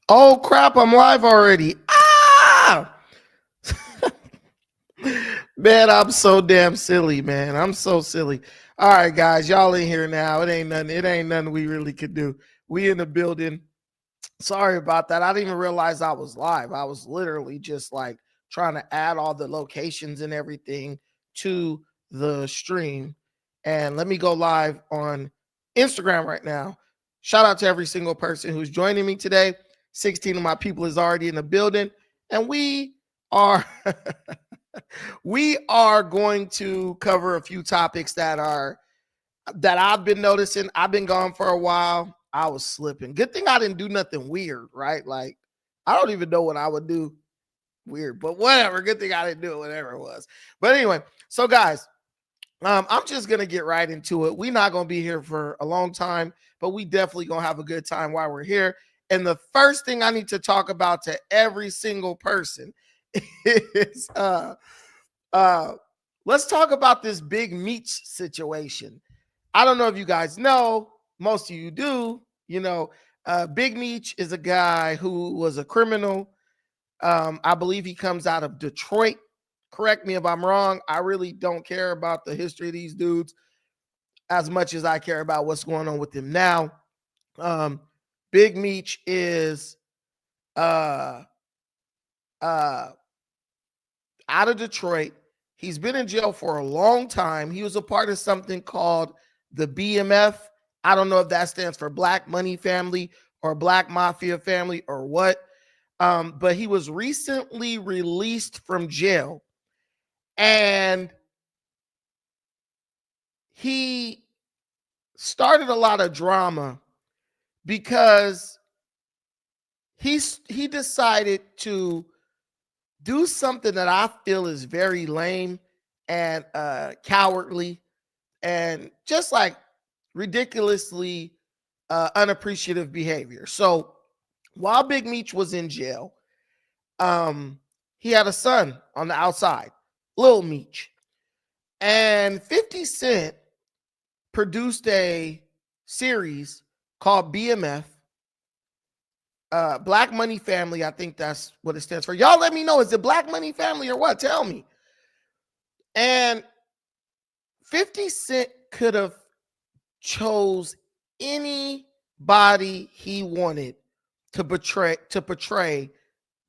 Oh crap, I'm live already. Ah! Man, I'm so damn silly, man. I'm so silly. All right, guys, y'all in here now. It ain't nothing we really could do. We in the building. Sorry about that. I didn't even realize I was live. I was literally just like trying to add all the locations and everything to the stream. And let me go live on Instagram right now. Shout out to every single person who's joining me today. 16 of my people is already in the building, and we are we are going to cover a few topics that I've been noticing. I've been gone for a while. I was slipping. Good thing I didn't do nothing weird, right? Like, I don't even know what I would do weird, but whatever. Good thing I didn't do it, whatever it was. But anyway, so guys, I'm just gonna get right into it. We're not gonna be here for a long time, but we definitely gonna have a good time while we're here. And the first thing I need to talk about to every single person is uh let's talk about this Big Meech situation. I don't know if you guys know, most of you do. Big Meech is a guy who was a criminal. I believe he comes out of Detroit. Correct me if I'm wrong. I really don't care about the history of these dudes as much as I care about what's going on with them now. Um, Big Meech is uh, uh, out of Detroit. He's been in jail for a long time. He was a part of something called the BMF. I don't know if that stands for Black Money Family or Black Mafia Family or what. But he was recently released from jail, and he started a lot of drama because he decided to do something that I feel is very lame and cowardly and just like ridiculously unappreciative behavior. So while Big Meech was in jail, he had a son on the outside, Lil Meech. And 50 Cent produced a series called BMF, Black Money Family. I think that's what it stands for. Y'all let me know. Is it Black Money Family or what? Tell me. And 50 Cent could have chose anybody he wanted to portray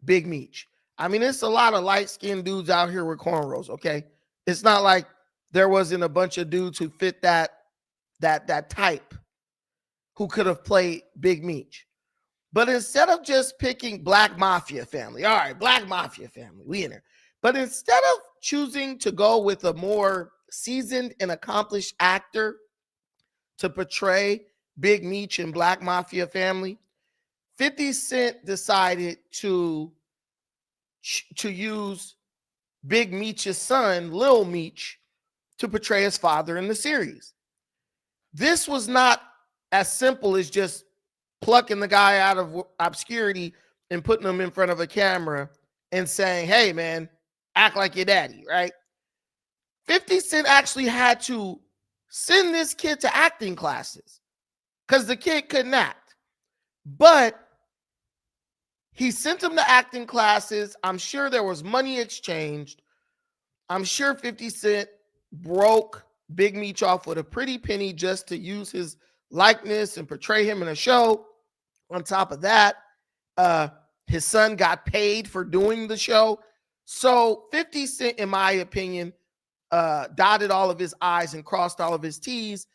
Big Meech. I mean, it's a lot of light-skinned dudes out here with cornrows, okay? It's not like there wasn't a bunch of dudes who fit that type who could have played Big Meech. But instead of just picking Black Mafia family, all right, Black Mafia family, we in there. But instead of choosing to go with a more seasoned and accomplished actor to portray Big Meech and Black Mafia family, 50 Cent decided to use Big Meech's son, Lil Meech, to portray his father in the series. This was not as simple as just plucking the guy out of obscurity and putting him in front of a camera and saying, hey, man, act like your daddy, right? 50 Cent actually had to send this kid to acting classes because the kid couldn't act. But he sent him to acting classes. I'm sure there was money exchanged. I'm sure 50 Cent broke Big Meech off with a pretty penny just to use his likeness and portray him in a show. On top of that, his son got paid for doing the show. So 50 Cent, in my opinion, dotted all of his I's and crossed all of his T's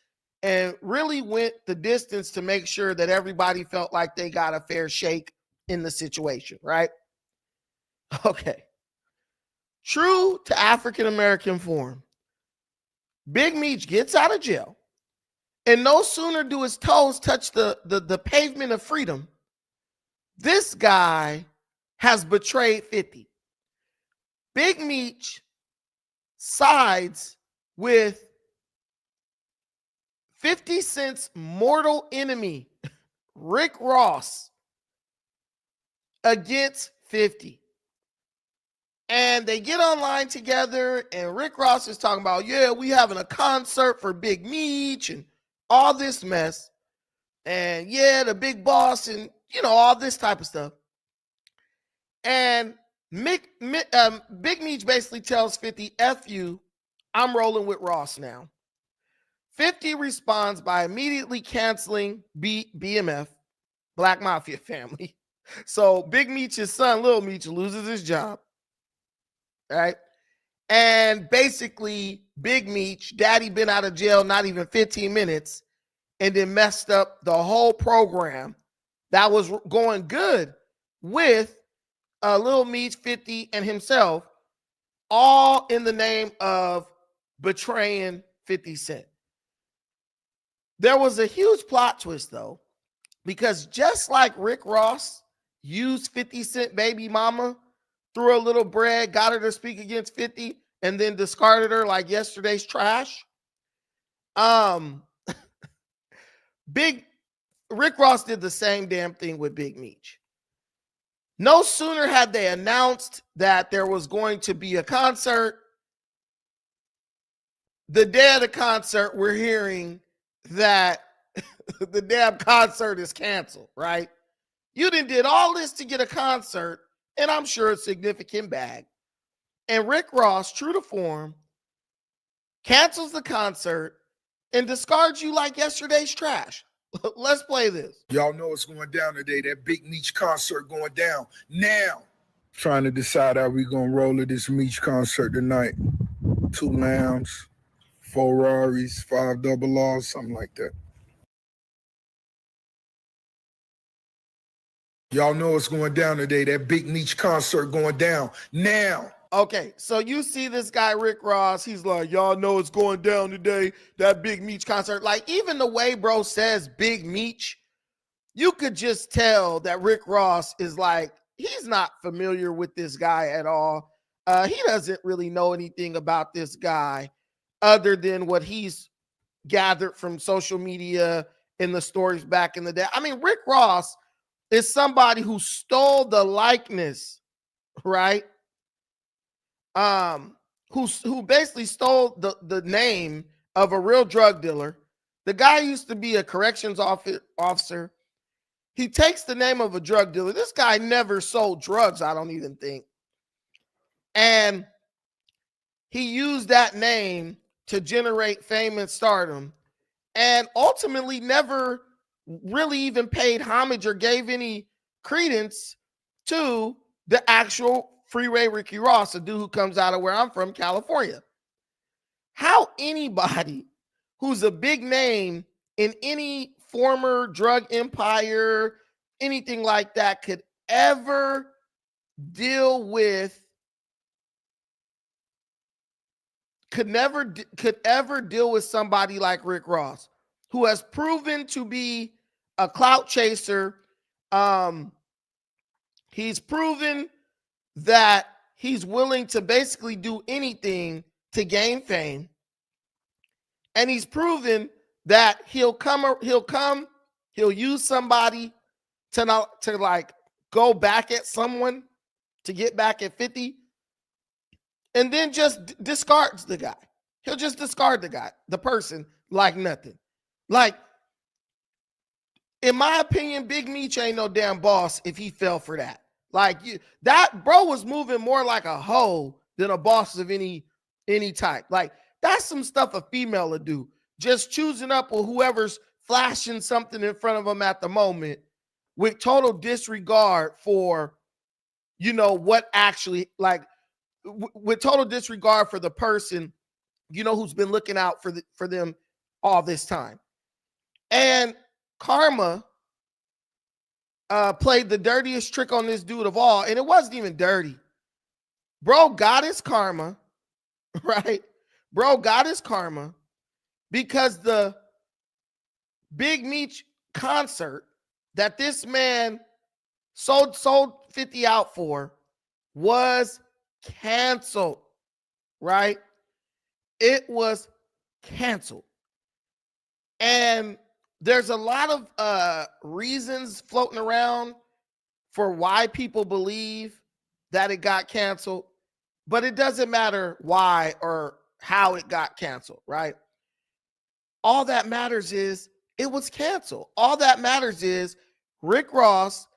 and really went the distance to make sure that everybody felt like they got a fair shake in the situation, right? Okay. True to African-American form, Big Meech gets out of jail, and no sooner do his toes touch the pavement of freedom, this guy has betrayed 50. Big Meech sides with 50 Cent's mortal enemy, Rick Ross, against 50. And they get online together, and Rick Ross is talking about, yeah, we having a concert for Big Meech and all this mess. And yeah, the big boss and, all this type of stuff. And Big Meech basically tells 50, F you, I'm rolling with Ross now. 50 responds by immediately canceling BMF, Black Mafia family. So Big Meech's son, Lil Meech, loses his job. Right? And basically, Big Meech, daddy been out of jail not even 15 minutes and then messed up the whole program that was going good with Lil Meech, 50, and himself, all in the name of betraying 50 Cent. There was a huge plot twist, though, because just like Rick Ross used 50 Cent baby mama, threw a little bread, got her to speak against 50, and then discarded her like yesterday's trash. Rick Ross did the same damn thing with Big Meech. No sooner had they announced that there was going to be a concert, the day of the concert, we're hearing that the damn concert is canceled, right? You did all this to get a concert, and I'm sure a significant bag. And Rick Ross, true to form, cancels the concert and discards you like yesterday's trash. Let's play this. Y'all know what's going down today. That Big Meech concert going down now. Trying to decide how we gonna roll at this Meech concert tonight. 2 lambs, 4 Raris, 5 double R's, something like that. Y'all know what's going down today. That Big Meech concert going down now. Okay, so you see this guy, Rick Ross, he's like, y'all know it's going down today, that Big Meech concert. Like, even the way bro says Big Meech, you could just tell that Rick Ross is like, he's not familiar with this guy at all. He doesn't really know anything about this guy other than what he's gathered from social media and the stories back in the day. I mean, Rick Ross is somebody who stole the likeness, right? Who basically stole the name of a real drug dealer. The guy used to be a corrections officer. He takes the name of a drug dealer. This guy never sold drugs, I don't even think. And he used that name to generate fame and stardom, and ultimately never really even paid homage or gave any credence to the actual Freeway Ricky Ross, a dude who comes out of where I'm from, California. How anybody who's a big name in any former drug empire, anything like that could ever deal with could ever deal with somebody like Rick Ross, who has proven to be a clout chaser. He's proven that he's willing to basically do anything to gain fame. And he's proven that he'll use somebody to like go back at someone to get back at 50, and then just discards the guy. He'll just discard the person like nothing. Like, in my opinion, Big Meech ain't no damn boss if he fell for that. Like, that bro was moving more like a hoe than a boss of any type. Like, that's some stuff a female would do. Just choosing up with whoever's flashing something in front of them at the moment with total disregard for, what actually, like, with total disregard for the person, who's been looking out for them all this time. And Karma played the dirtiest trick on this dude of all, and it wasn't even dirty. Bro got his karma, right? Bro got his karma because the Big Meech concert that this man sold 50 out for was canceled, right? It was canceled. And there's a lot of reasons floating around for why people believe that it got canceled, but it doesn't matter why or how it got canceled, right? All that matters is it was canceled. All that matters is Rick Ross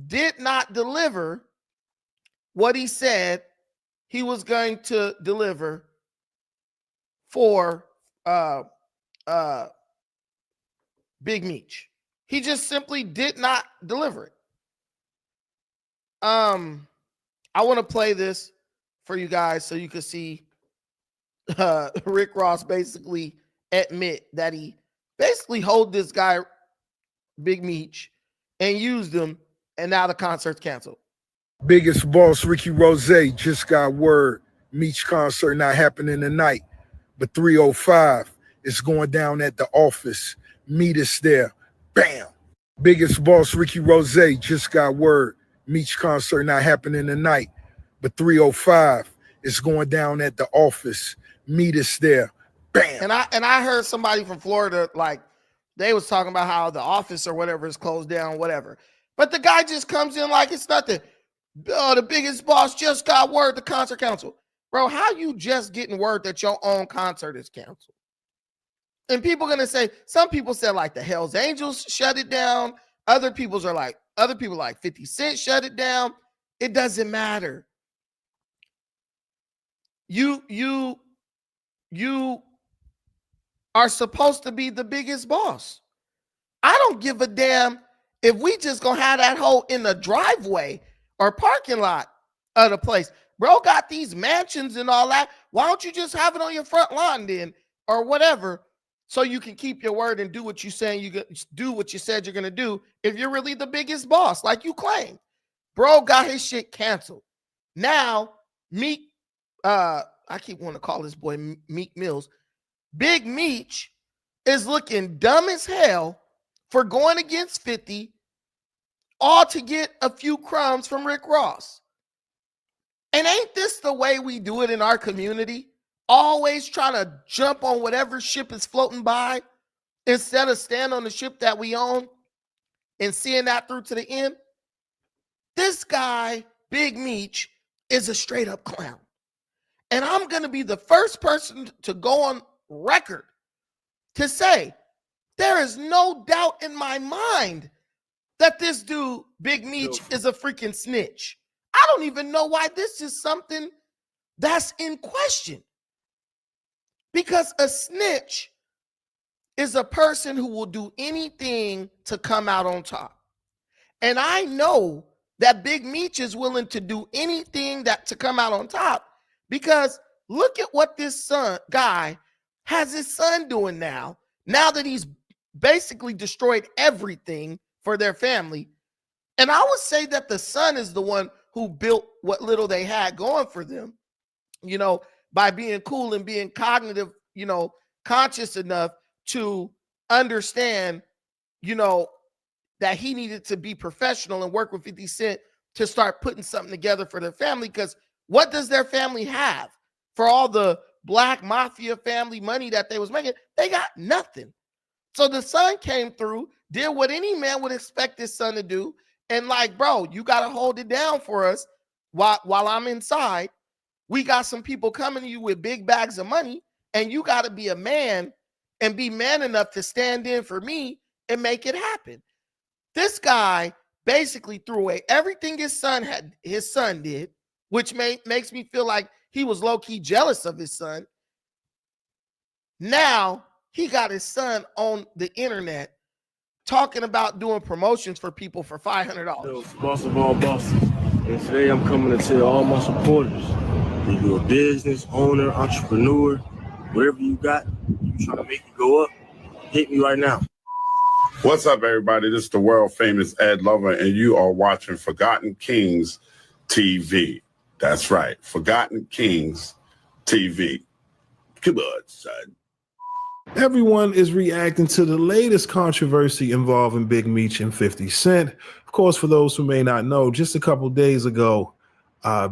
did not deliver what he said he was going to deliver for Big Meech. He just simply did not deliver it. I want to play this for you guys so you can see Rick Ross basically admit that he basically hold this guy Big Meech and used him, and now the concert's canceled. Biggest boss Ricky Rose just got word Meech concert not happening tonight, but 3:05 is going down at the office. Meet us there. Bam. Biggest boss Ricky Rose just got word Meech concert not happening tonight, but 3:05 is going down at the office. Meet us there. Bam. And I heard somebody from Florida, like, they was talking about how the office or whatever is closed down, whatever. But the guy just comes in like it's nothing. Oh, the biggest boss just got word the concert canceled. Bro, how you just getting word that your own concert is canceled? And people gonna say, some people said like the Hells Angels shut it down. Other people like 50 Cent shut it down. It doesn't matter. You are supposed to be the biggest boss. I don't give a damn if we just gonna have that hole in the driveway or parking lot of the place. Bro got these mansions and all that. Why don't you just have it on your front lawn then or whatever, so you can keep your word and do what you saying you do what you said you're gonna do if you're really the biggest boss like you claim. Bro got his shit canceled. Now Meek, I keep wanting to call this boy Meek Mills. Big Meech is looking dumb as hell for going against 50, all to get a few crumbs from Rick Ross. And ain't this the way we do it in our community? Always trying to jump on whatever ship is floating by instead of stand on the ship that we own and seeing that through to the end. This guy, Big Meech, is a straight up clown. And I'm going to be the first person to go on record to say there is no doubt in my mind that this dude, Big Meech, is a freaking snitch. I don't even know why this is something that's in question. Because a snitch is a person who will do anything to come out on top. And I know that Big Meech is willing to do anything to come out on top, because look at what this guy has his son doing now that he's basically destroyed everything for their family. And I would say that the son is the one who built what little they had going for them, by being cool and being cognitive, conscious enough to understand, that he needed to be professional and work with 50 Cent to start putting something together for their family. Because what does their family have for all the black mafia family money that they was making? They got nothing. So the son came through, did what any man would expect his son to do, and like, bro, you got to hold it down for us while I'm inside. We got some people coming to you with big bags of money, and you got to be a man and be man enough to stand in for me and make it happen. This guy basically threw away everything his son did, which makes me feel like he was low-key jealous of his son. Now he got his son on the internet talking about doing promotions for people for $500. Boss of all bosses. And today I'm coming to tell all my supporters, if you're a business owner, entrepreneur, whatever you got, you trying to make it go up, hit me right now. What's up, everybody? This is the world famous Ed Lover, and you are watching Forgotten Kings TV. That's right, Forgotten Kings TV. Come on, son. Everyone is reacting to the latest controversy involving Big Meech and 50 Cent. Of course, for those who may not know, just a couple days ago,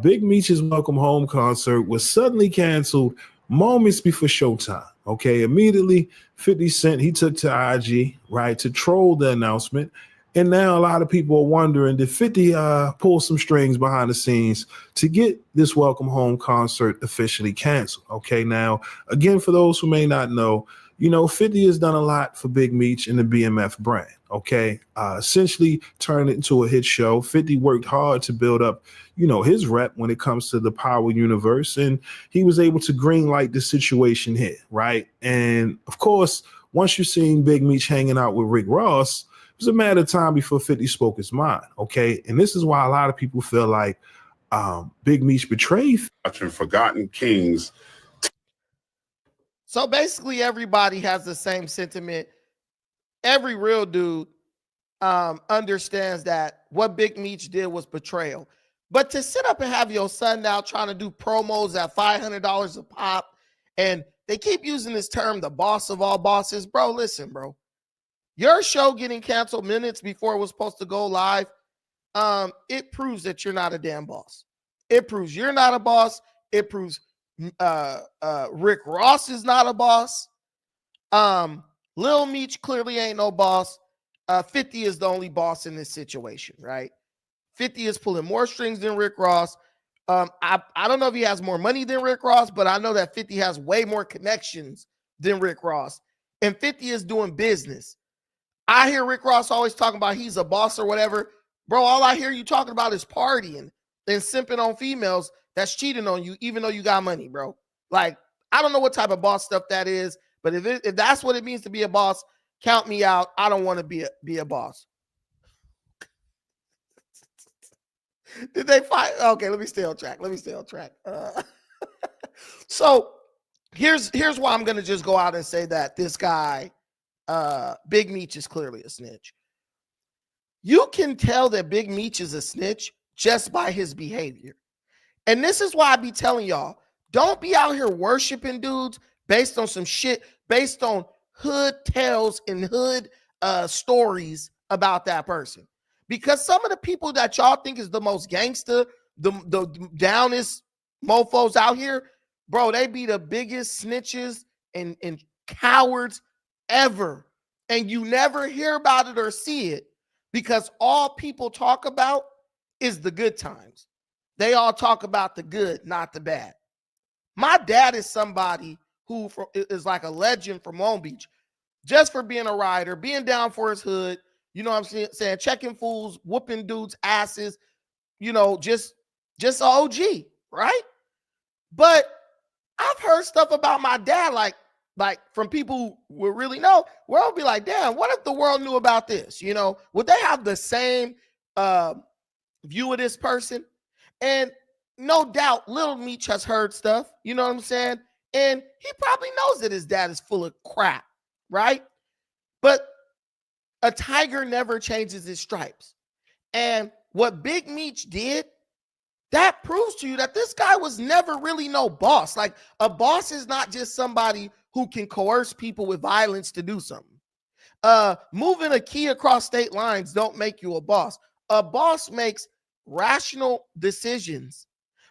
Big Meech's Welcome Home concert was suddenly canceled moments before showtime. Okay, immediately 50 Cent, he took to IG, right, to troll the announcement. And now a lot of people are wondering, did 50 pull some strings behind the scenes to get this Welcome Home concert officially canceled? Okay, now, again, for those who may not know, 50 has done a lot for Big Meech and the BMF brand, okay? Essentially turned it into a hit show. 50 worked hard to build up, his rep when it comes to the power universe, and he was able to greenlight the situation here, right? And, of course, once you're seeing Big Meech hanging out with Rick Ross, it was a matter of time before 50 spoke his mind, okay? And this is why a lot of people feel like Big Meech betrayed. Watching Forgotten Kings. So basically everybody has the same sentiment. Every real dude understands that what Big Meech did was betrayal. But to sit up and have your son now trying to do promos at $500 a pop, and they keep using this term, the boss of all bosses. Bro, listen, bro. Your show getting canceled minutes before it was supposed to go live, it proves that you're not a damn boss. It proves you're not a boss. It proves Rick Ross is not a boss. Lil Meech clearly ain't no boss. 50 is the only boss in this situation, right? 50 is pulling more strings than Rick Ross. I don't know if he has more money than Rick Ross, but I know that 50 has way more connections than Rick Ross. And 50 is doing business. I hear Rick Ross always talking about he's a boss or whatever. Bro, all I hear you talking about is partying and simping on females that's cheating on you, even though you got money, bro. Like, I don't know what type of boss stuff that is, but if that's what it means to be a boss, count me out. I don't want to be a boss. Did they fight? Okay, let me stay on track. So here's why I'm going to just go out and say that this guy, Big Meech, is clearly a snitch. You can tell that Big Meech is a snitch just by his behavior. And this is why I be telling y'all, don't be out here worshiping dudes based on some shit, based on hood tales and hood stories about that person. Because some of the people that y'all think is the most gangster, the downest mofos out here, bro, they be the biggest snitches and cowards ever. And you never hear about it or see it because all people talk about is the good times. They all talk about the good, not the bad. My dad is somebody who is like a legend from Long Beach, just for being a rider, being down for his hood, you know what I'm saying, checking fools, whooping dudes' asses, just an OG, right? But I've heard stuff about my dad, like from people who will really know, where I'll be like, damn, what if the world knew about this? Would they have the same view of this person? And no doubt, Little Meech has heard stuff, you know what I'm saying? And he probably knows that his dad is full of crap, right? But a tiger never changes his stripes. And what Big Meech did, that proves to you that this guy was never really no boss. Like, a boss is not just somebody who can coerce people with violence to do something. Moving a key across state lines don't make you a boss. A boss makes rational decisions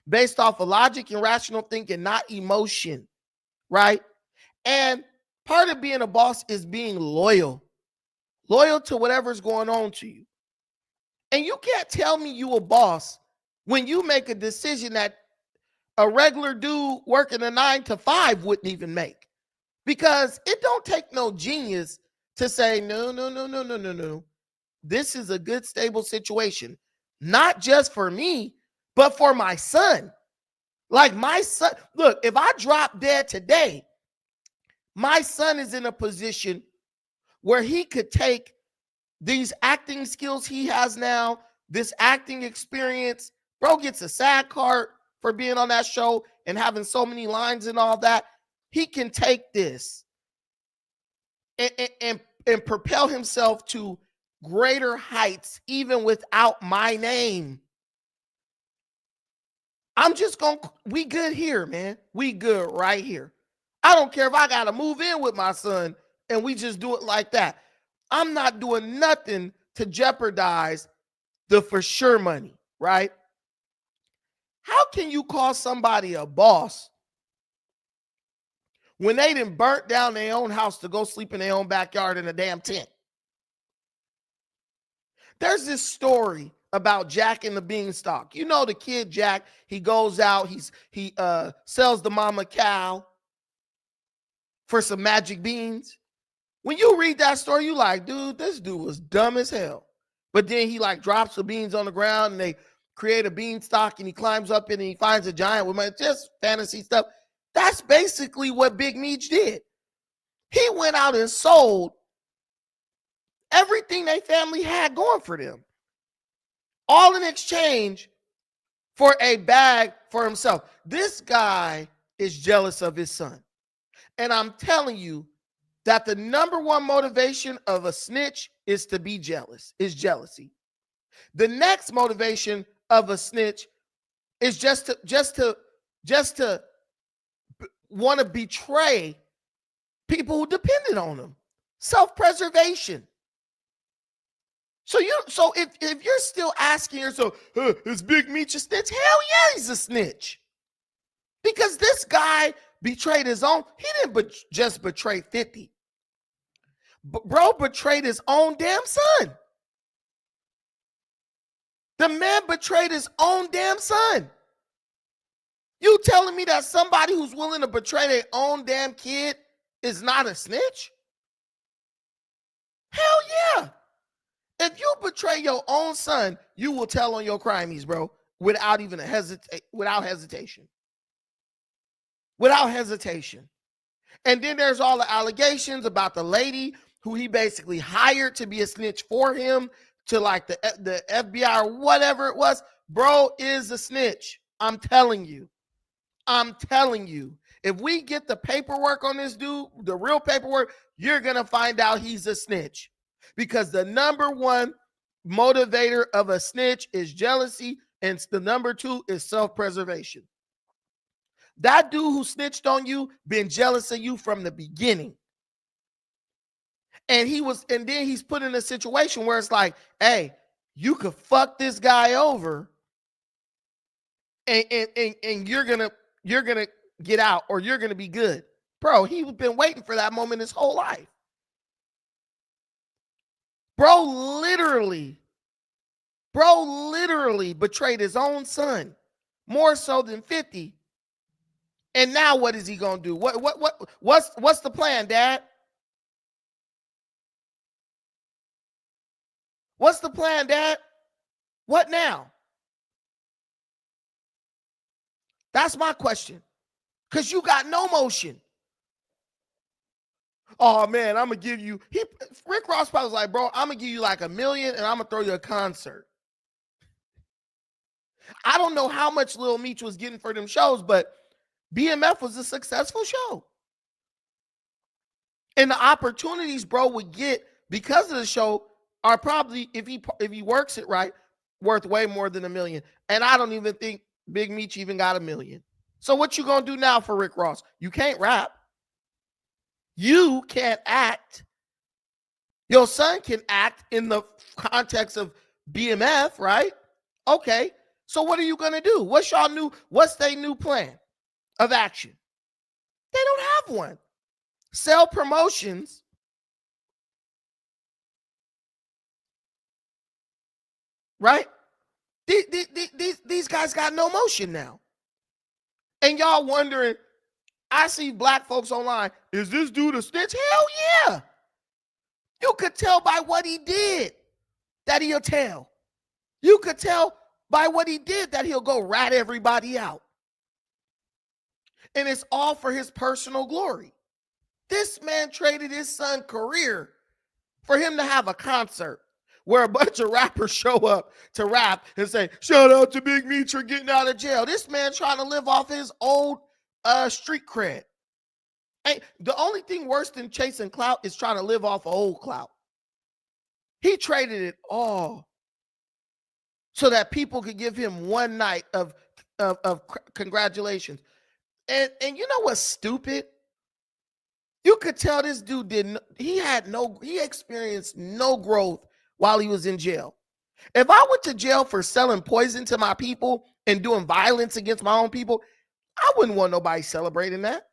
based off of logic and rational thinking, not emotion, right? And part of being a boss is being loyal to whatever's going on to you. And you can't tell me you a boss when you make a decision that a regular dude working a 9 to 5 wouldn't even make. Because it don't take no genius to say, no. This is a good, stable situation. Not just for me, but for my son. Like, my son, look, if I drop dead today, my son is in a position where he could take these acting skills he has now, this acting experience. Bro gets a SAG card for being on that show and having so many lines and all that. He can take this and propel himself to greater heights even without my name. We good here, man. We good right here. I don't care if I got to move in with my son and we just do it like that. I'm not doing nothing to jeopardize the for sure money, right? How can you call somebody a boss when they done burnt down their own house to go sleep in their own backyard in a damn tent? There's this story about Jack and the Beanstalk. You know the kid Jack, he goes out, he sells the mama cow for some magic beans. When you read that story, you like, dude, this dude was dumb as hell. But then he like drops the beans on the ground and they create a beanstalk and he climbs up and he finds a giant with just fantasy stuff. That's basically what Big Meech did. He went out and sold everything they family had going for them, all in exchange for a bag for himself. This guy is jealous of his son. And I'm telling you that the number one motivation of a snitch is to be jealous, is jealousy. The next motivation of a snitch is just to want to betray people who depended on them. Self-preservation. So if you're still asking yourself, is Big Meech a snitch? Hell yeah, he's a snitch. Because this guy betrayed his own. He didn't just betray 50. Bro betrayed his own damn son. The man betrayed his own damn son. You telling me that somebody who's willing to betray their own damn kid is not a snitch? Hell yeah. If you betray your own son, you will tell on your crimies, bro, without even without hesitation. Without hesitation. And then there's all the allegations about the lady who he basically hired to be a snitch for him, to like the FBI or whatever it was. Bro is a snitch. I'm telling you. If we get the paperwork on this dude, the real paperwork, you're going to find out he's a snitch. Because the number one motivator of a snitch is jealousy, and the number two is self-preservation. That dude who snitched on you been jealous of you from the beginning. And then he's put in a situation where it's like, hey, you could fuck this guy over and you're gonna get out, or you're gonna be good. Bro, he's been waiting for that moment his whole life. Bro literally betrayed his own son, more so than 50. And now what is he gonna do? What's the plan, Dad? What's the plan, Dad? What now? That's my question. Because you got no motion. Oh man, I'm gonna give you. Rick Ross was like, bro, I'm gonna give you like $1 million and I'm gonna throw you a concert. I don't know how much Lil Meech was getting for them shows, but BMF was a successful show. And the opportunities bro would get because of the show are probably, if he works it right, worth way more than $1 million. And I don't even think Big Meech even got $1 million. So what you gonna do now for Rick Ross? You can't rap. You can't act. Your son can act in the context of BMF, right? Okay. So what are you gonna do? What's their new plan of action? They don't have one. Sell promotions. Right? These guys got no motion now. And y'all wondering, I see black folks online, is this dude a snitch? Hell yeah. You could tell by what he did that he'll tell. You could tell by what he did that he'll go rat everybody out. And it's all for his personal glory. This man traded his son's career for him to have a concert where a bunch of rappers show up to rap and say, shout out to Big Meech for getting out of jail. This man trying to live off his old street cred. Hey, the only thing worse than chasing clout is trying to live off old clout. He traded it all so that people could give him one night of congratulations. And you know what's stupid? You could tell this dude he experienced no growth while he was in jail. If I went to jail for selling poison to my people and doing violence against my own people, I wouldn't want nobody celebrating that.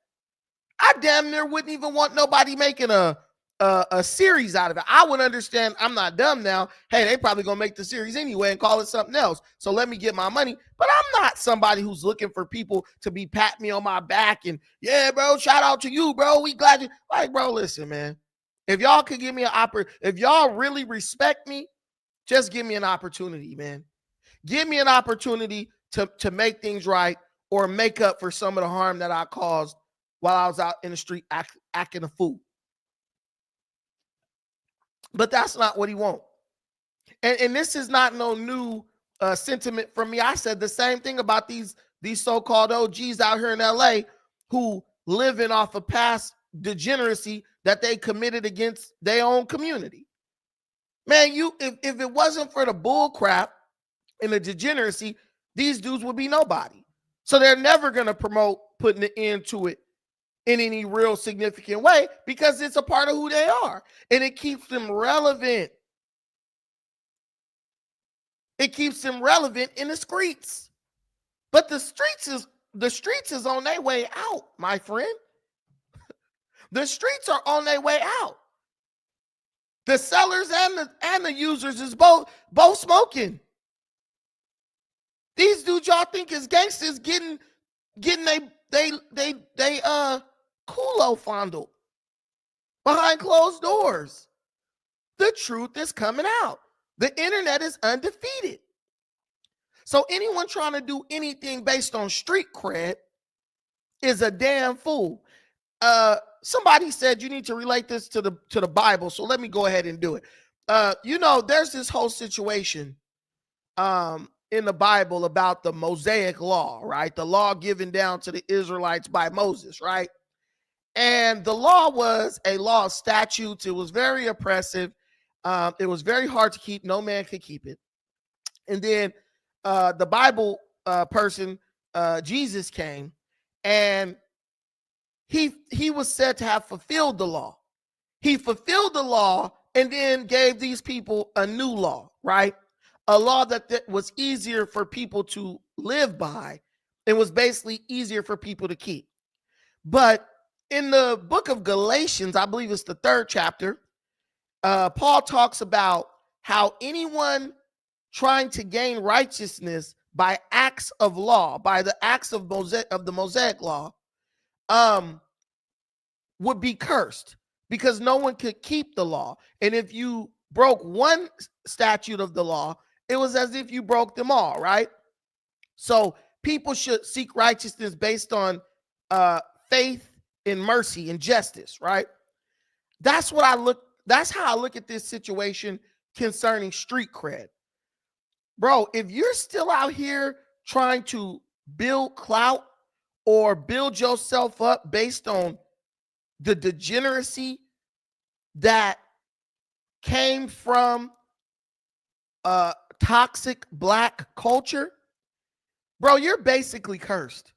I damn near wouldn't even want nobody making a series out of it. I would understand I'm not dumb now. Hey, they probably gonna make the series anyway and call it something else. So let me get my money. But I'm not somebody who's looking for people to be patting me on my back and, yeah, bro, shout out to you, bro. We glad you. Like, bro, listen, man. If y'all could give me an if y'all really respect me, just give me an opportunity, man. Give me an opportunity to make things right or make up for some of the harm that I caused while I was out in the street acting a fool. But that's not what he wants. And this is not no new sentiment from me. I said the same thing about these so-called OGs out here in LA who living off of past degeneracy that they committed against their own community. Man, if it wasn't for the bull crap and the degeneracy, these dudes would be nobody. So they're never going to promote putting an end to it in any real significant way because it's a part of who they are. And it keeps them relevant. It keeps them relevant in the streets. But the streets is on their way out, my friend. The streets are on their way out. The sellers and the users is both smoking. These dudes y'all think is gangsters getting they culo fondled behind closed doors. The truth is coming out. The internet is undefeated. So anyone trying to do anything based on street cred is a damn fool. Somebody said you need to relate this to the Bible, so let me go ahead and do it. There's this whole situation in the Bible about the Mosaic law, right? The law given down to the Israelites by Moses, right? And the law was a law of statutes. It was very oppressive. It was very hard to keep. No man could keep it. And then the Bible person, Jesus, came, and he was said to have fulfilled the law. He fulfilled the law and then gave these people a new law, right? A law that was easier for people to live by and was basically easier for people to keep. But in the book of Galatians, I believe it's the 3rd chapter, Paul talks about how anyone trying to gain righteousness by acts of law, by the acts of the Mosaic law, would be cursed because no one could keep the law. And if you broke one statute of the law, it was as if you broke them all, right? So people should seek righteousness based on faith in mercy and justice, right? That's how I look at this situation concerning street cred. Bro, if you're still out here trying to build clout or build yourself up based on the degeneracy that came from toxic black culture, bro, you're basically cursed.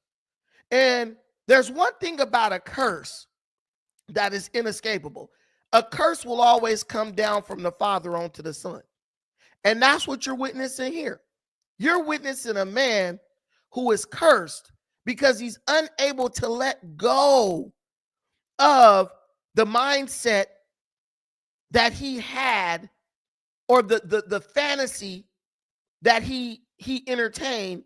And there's one thing about a curse that is inescapable. A curse will always come down from the father onto the son. And that's what you're witnessing here. You're witnessing a man who is cursed because he's unable to let go of the mindset that he had, or the fantasy that he entertained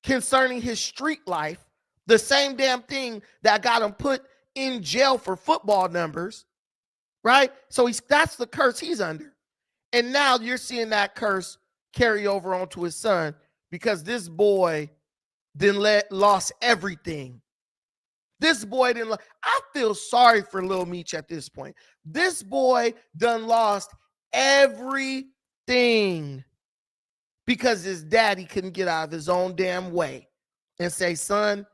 concerning his street life, the same damn thing that got him put in jail for football numbers, right? So that's the curse he's under. And now you're seeing that curse carry over onto his son because this boy lost everything. This boy I feel sorry for Lil Meech at this point. This boy done lost everything because his daddy couldn't get out of his own damn way and say, son,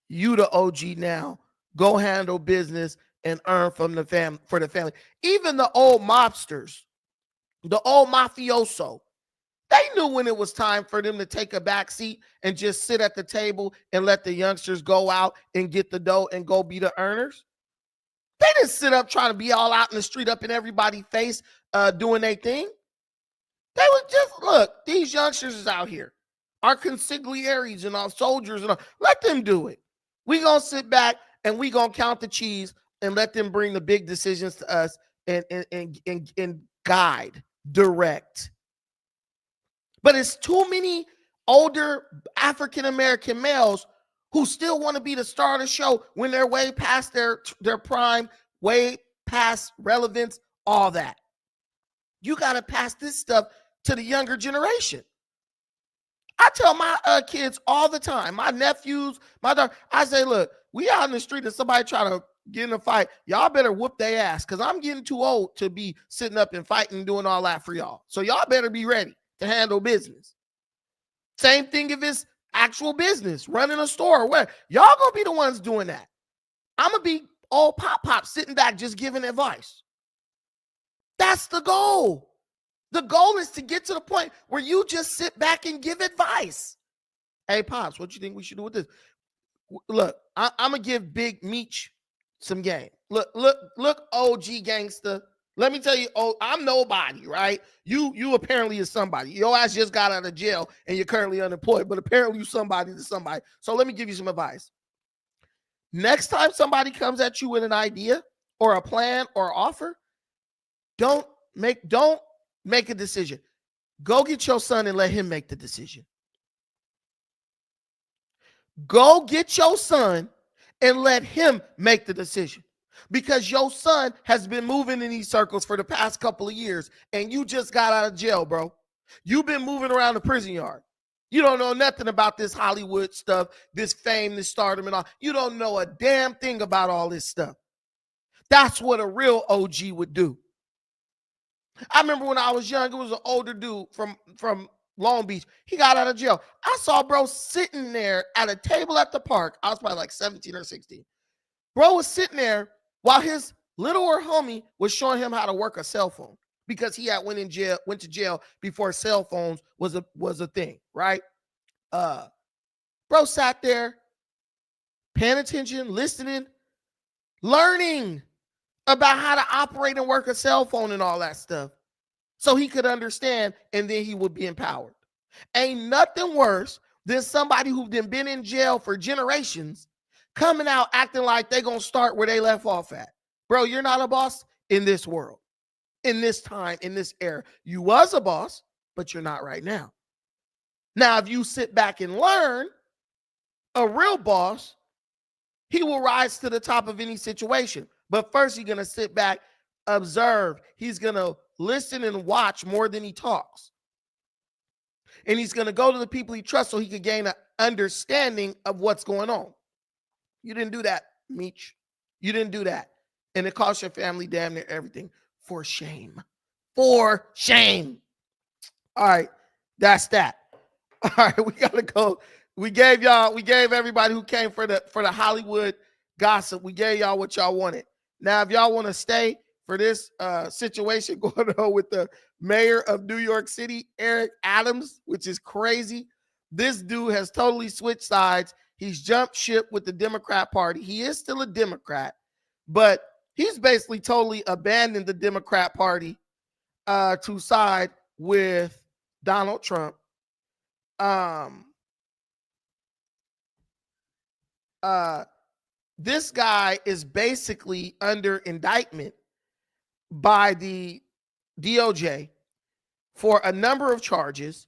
you the OG now. Go handle business and earn from the for the family. Even the old mobsters, the old mafioso, they knew when it was time for them to take a back seat and just sit at the table and let the youngsters go out and get the dough and go be the earners. They didn't sit up trying to be all out in the street up in everybody's face doing their thing. They would just, look, these youngsters is out here, our consigliaries and our soldiers, and all, let them do it. We going to sit back and we going to count the cheese and let them bring the big decisions to us and guide, direct. But it's too many older African-American males who still want to be the star of the show when they're way past their prime, way past relevance, all that. You got to pass this stuff to the younger generation. I tell my kids all the time, my nephews, my daughter, I say, look, we out in the street and somebody try to get in a fight, y'all better whoop their ass because I'm getting too old to be sitting up and fighting and doing all that for y'all. So y'all better be ready to handle business. Same thing if it's actual business, running a store or what. Y'all gonna be the ones doing that. I'm gonna be old pop sitting back just giving advice. That's the goal. The goal is to get to the point where you just sit back and give advice. Hey, Pops, what you think we should do with this? Look, I'm gonna give Big Meech some game. Look, OG gangster. Let me tell you, I'm nobody, right? You apparently is somebody. Your ass just got out of jail and you're currently unemployed, but apparently you somebody to somebody. So let me give you some advice. Next time somebody comes at you with an idea or a plan or offer, don't make a decision. Go get your son and let him make the decision. Go get your son and let him make the decision. Because your son has been moving in these circles for the past couple of years and you just got out of jail, bro. You've been moving around the prison yard. You don't know nothing about this Hollywood stuff, this fame, this stardom and all. You don't know a damn thing about all this stuff. That's what a real OG would do. I remember when I was young, it was an older dude from Long Beach. He got out of jail. I saw bro sitting there at a table at the park. I was probably like 17 or 16. Bro was sitting there while his littler homie was showing him how to work a cell phone because he had went to jail before cell phones was a thing, right? Bro sat there paying attention, listening, learning about how to operate and work a cell phone and all that stuff so he could understand and then he would be empowered. Ain't nothing worse than somebody who's been in jail for generations coming out acting like they're going to start where they left off at. Bro, you're not a boss in this world, in this time, in this era. You was a boss, but you're not right now. Now, if you sit back and learn, a real boss, he will rise to the top of any situation. But first, he's going to sit back, observe. He's going to listen and watch more than he talks. And he's going to go to the people he trusts so he could gain an understanding of what's going on. You didn't do that, Meech. You didn't do that. And it cost your family damn near everything. For shame. For shame. All right. That's that. All right. We got to go. We gave everybody who came for the Hollywood gossip. We gave y'all what y'all wanted. Now, if y'all want to stay for this situation going on with the mayor of New York City, Eric Adams, which is crazy. This dude has totally switched sides. He's jumped ship with the Democrat Party. He is still a Democrat, but he's basically totally abandoned the Democrat Party to side with Donald Trump. This guy is basically under indictment by the DOJ for a number of charges,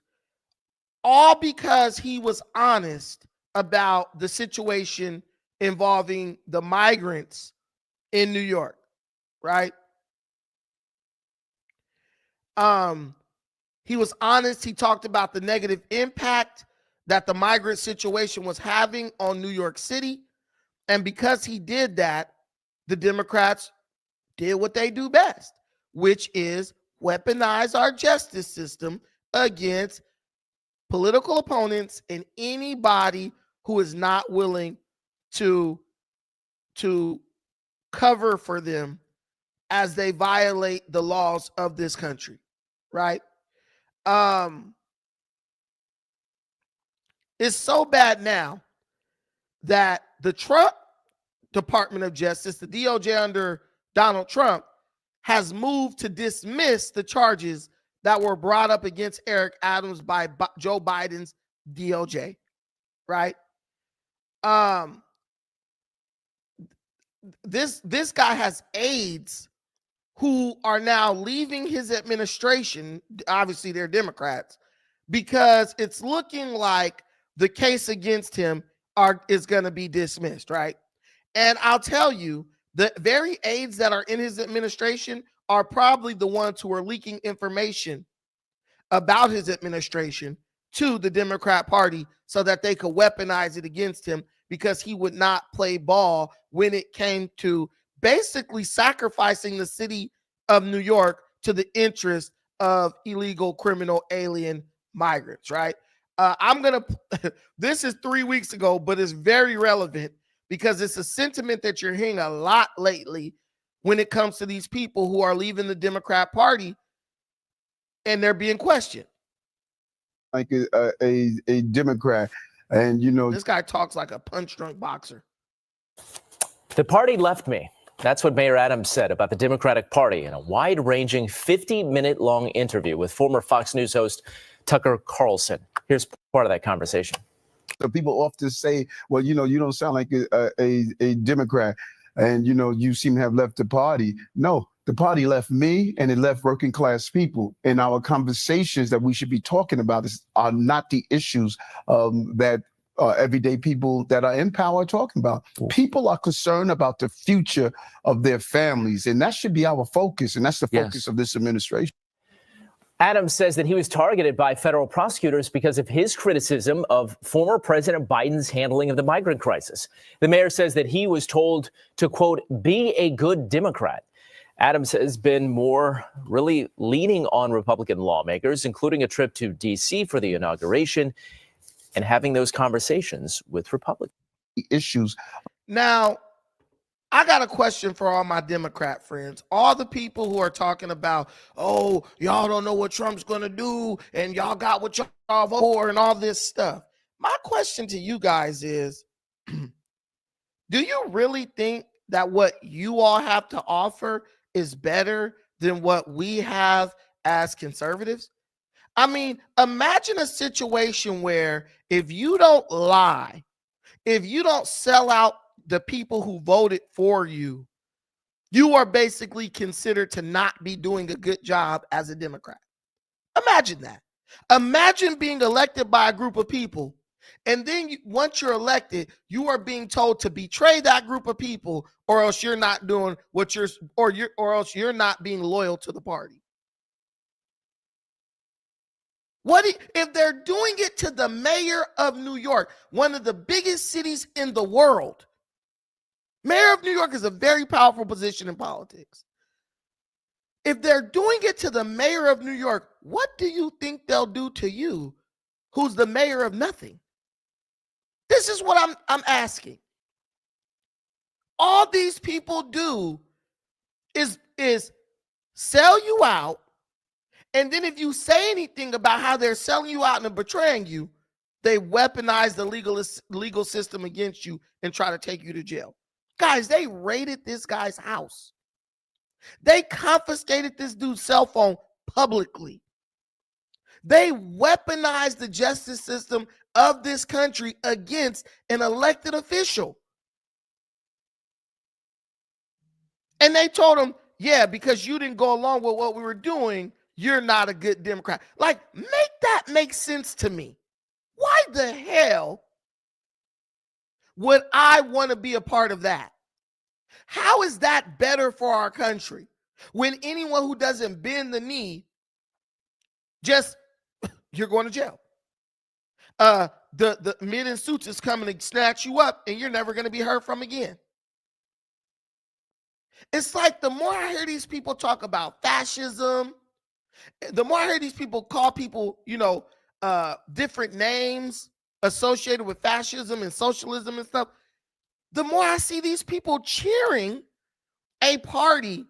all because he was honest about the situation involving the migrants in New York, right? He was honest. He talked about the negative impact that the migrant situation was having on New York City. And because he did that, the Democrats did what they do best, which is weaponize our justice system against political opponents and anybody who is not willing to cover for them as they violate the laws of this country, right? It's so bad now that the Trump Department of Justice, the DOJ under Donald Trump, has moved to dismiss the charges that were brought up against Eric Adams by Joe Biden's DOJ, right? This guy has aides who are now leaving his administration. Obviously, they're Democrats, because it's looking like the case against him is going to be dismissed, right? And I'll tell you, the very aides that are in his administration are probably the ones who are leaking information about his administration to the Democrat Party so that they could weaponize it against him, because he would not play ball when it came to basically sacrificing the city of New York to the interest of illegal criminal alien migrants, right? This is 3 weeks ago, but it's very relevant because it's a sentiment that you're hearing a lot lately when it comes to these people who are leaving the Democrat Party and they're being questioned. Like a Democrat, and this guy talks like a punch-drunk boxer. The party left me. That's what Mayor Adams said about the Democratic Party in a wide-ranging 50-minute-long interview with former Fox News host Tucker Carlson. Here's part of that conversation. So people often say, well, you don't sound like a Democrat, and you seem to have left the party. No, the party left me, and it left working class people. And our conversations that we should be talking about are not the issues that everyday people that are in power are talking about. People are concerned about the future of their families, and that should be our focus, and that's the focus of this administration. Adams says that he was targeted by federal prosecutors because of his criticism of former President Biden's handling of the migrant crisis. The mayor says that he was told to, quote, be a good Democrat. Adams has been more really leaning on Republican lawmakers, including a trip to D.C. for the inauguration and having those conversations with Republicans. Issues. Now, I got a question for all my Democrat friends. All the people who are talking about, oh, y'all don't know what Trump's going to do, and y'all got what y'all vote for and all this stuff. My question to you guys is, do you really think that what you all have to offer is better than what we have as conservatives? I mean, imagine a situation where if you don't lie, if you don't sell out the people who voted for you, you are basically considered to not be doing a good job as a Democrat. Imagine that. Imagine being elected by a group of people, and then once you're elected, you are being told to betray that group of people, or else you're not doing what or else you're not being loyal to the party. What if they're doing it to the mayor of New York, one of the biggest cities in the world? Mayor of New York is a very powerful position in politics. If they're doing it to the mayor of New York, what do you think they'll do to you, who's the mayor of nothing? This is what I'm asking. All these people do is is sell you out. And then if you say anything about how they're selling you out and betraying you, they weaponize the legal system against you and try to take you to jail. Guys, they raided this guy's house. They confiscated this dude's cell phone publicly. They weaponized the justice system of this country against an elected official. And they told him, yeah, because you didn't go along with what we were doing, you're not a good Democrat. Like, make that make sense to me. Why the hell would I want to be a part of that? How is that better for our country? When anyone who doesn't bend the knee, just, you're going to jail. The men in suits is coming to snatch you up and you're never going to be heard from again. It's like the more I hear these people talk about fascism, the more I hear these people call people, different names associated with fascism and socialism and stuff, the more I see these people cheering a party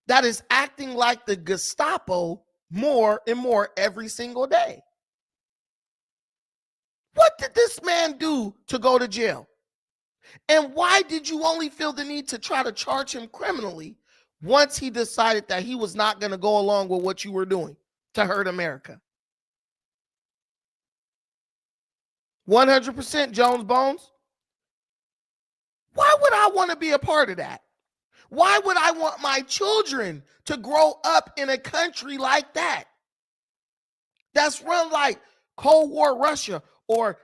that is acting like the Gestapo more and more every single day. What did this man do to go to jail? And why did you only feel the need to try to charge him criminally once he decided that he was not going to go along with what you were doing to hurt America? 100% Jones Bones. Why would I want to be a part of that? Why would I want my children to grow up in a country like that? That's run like Cold War Russia or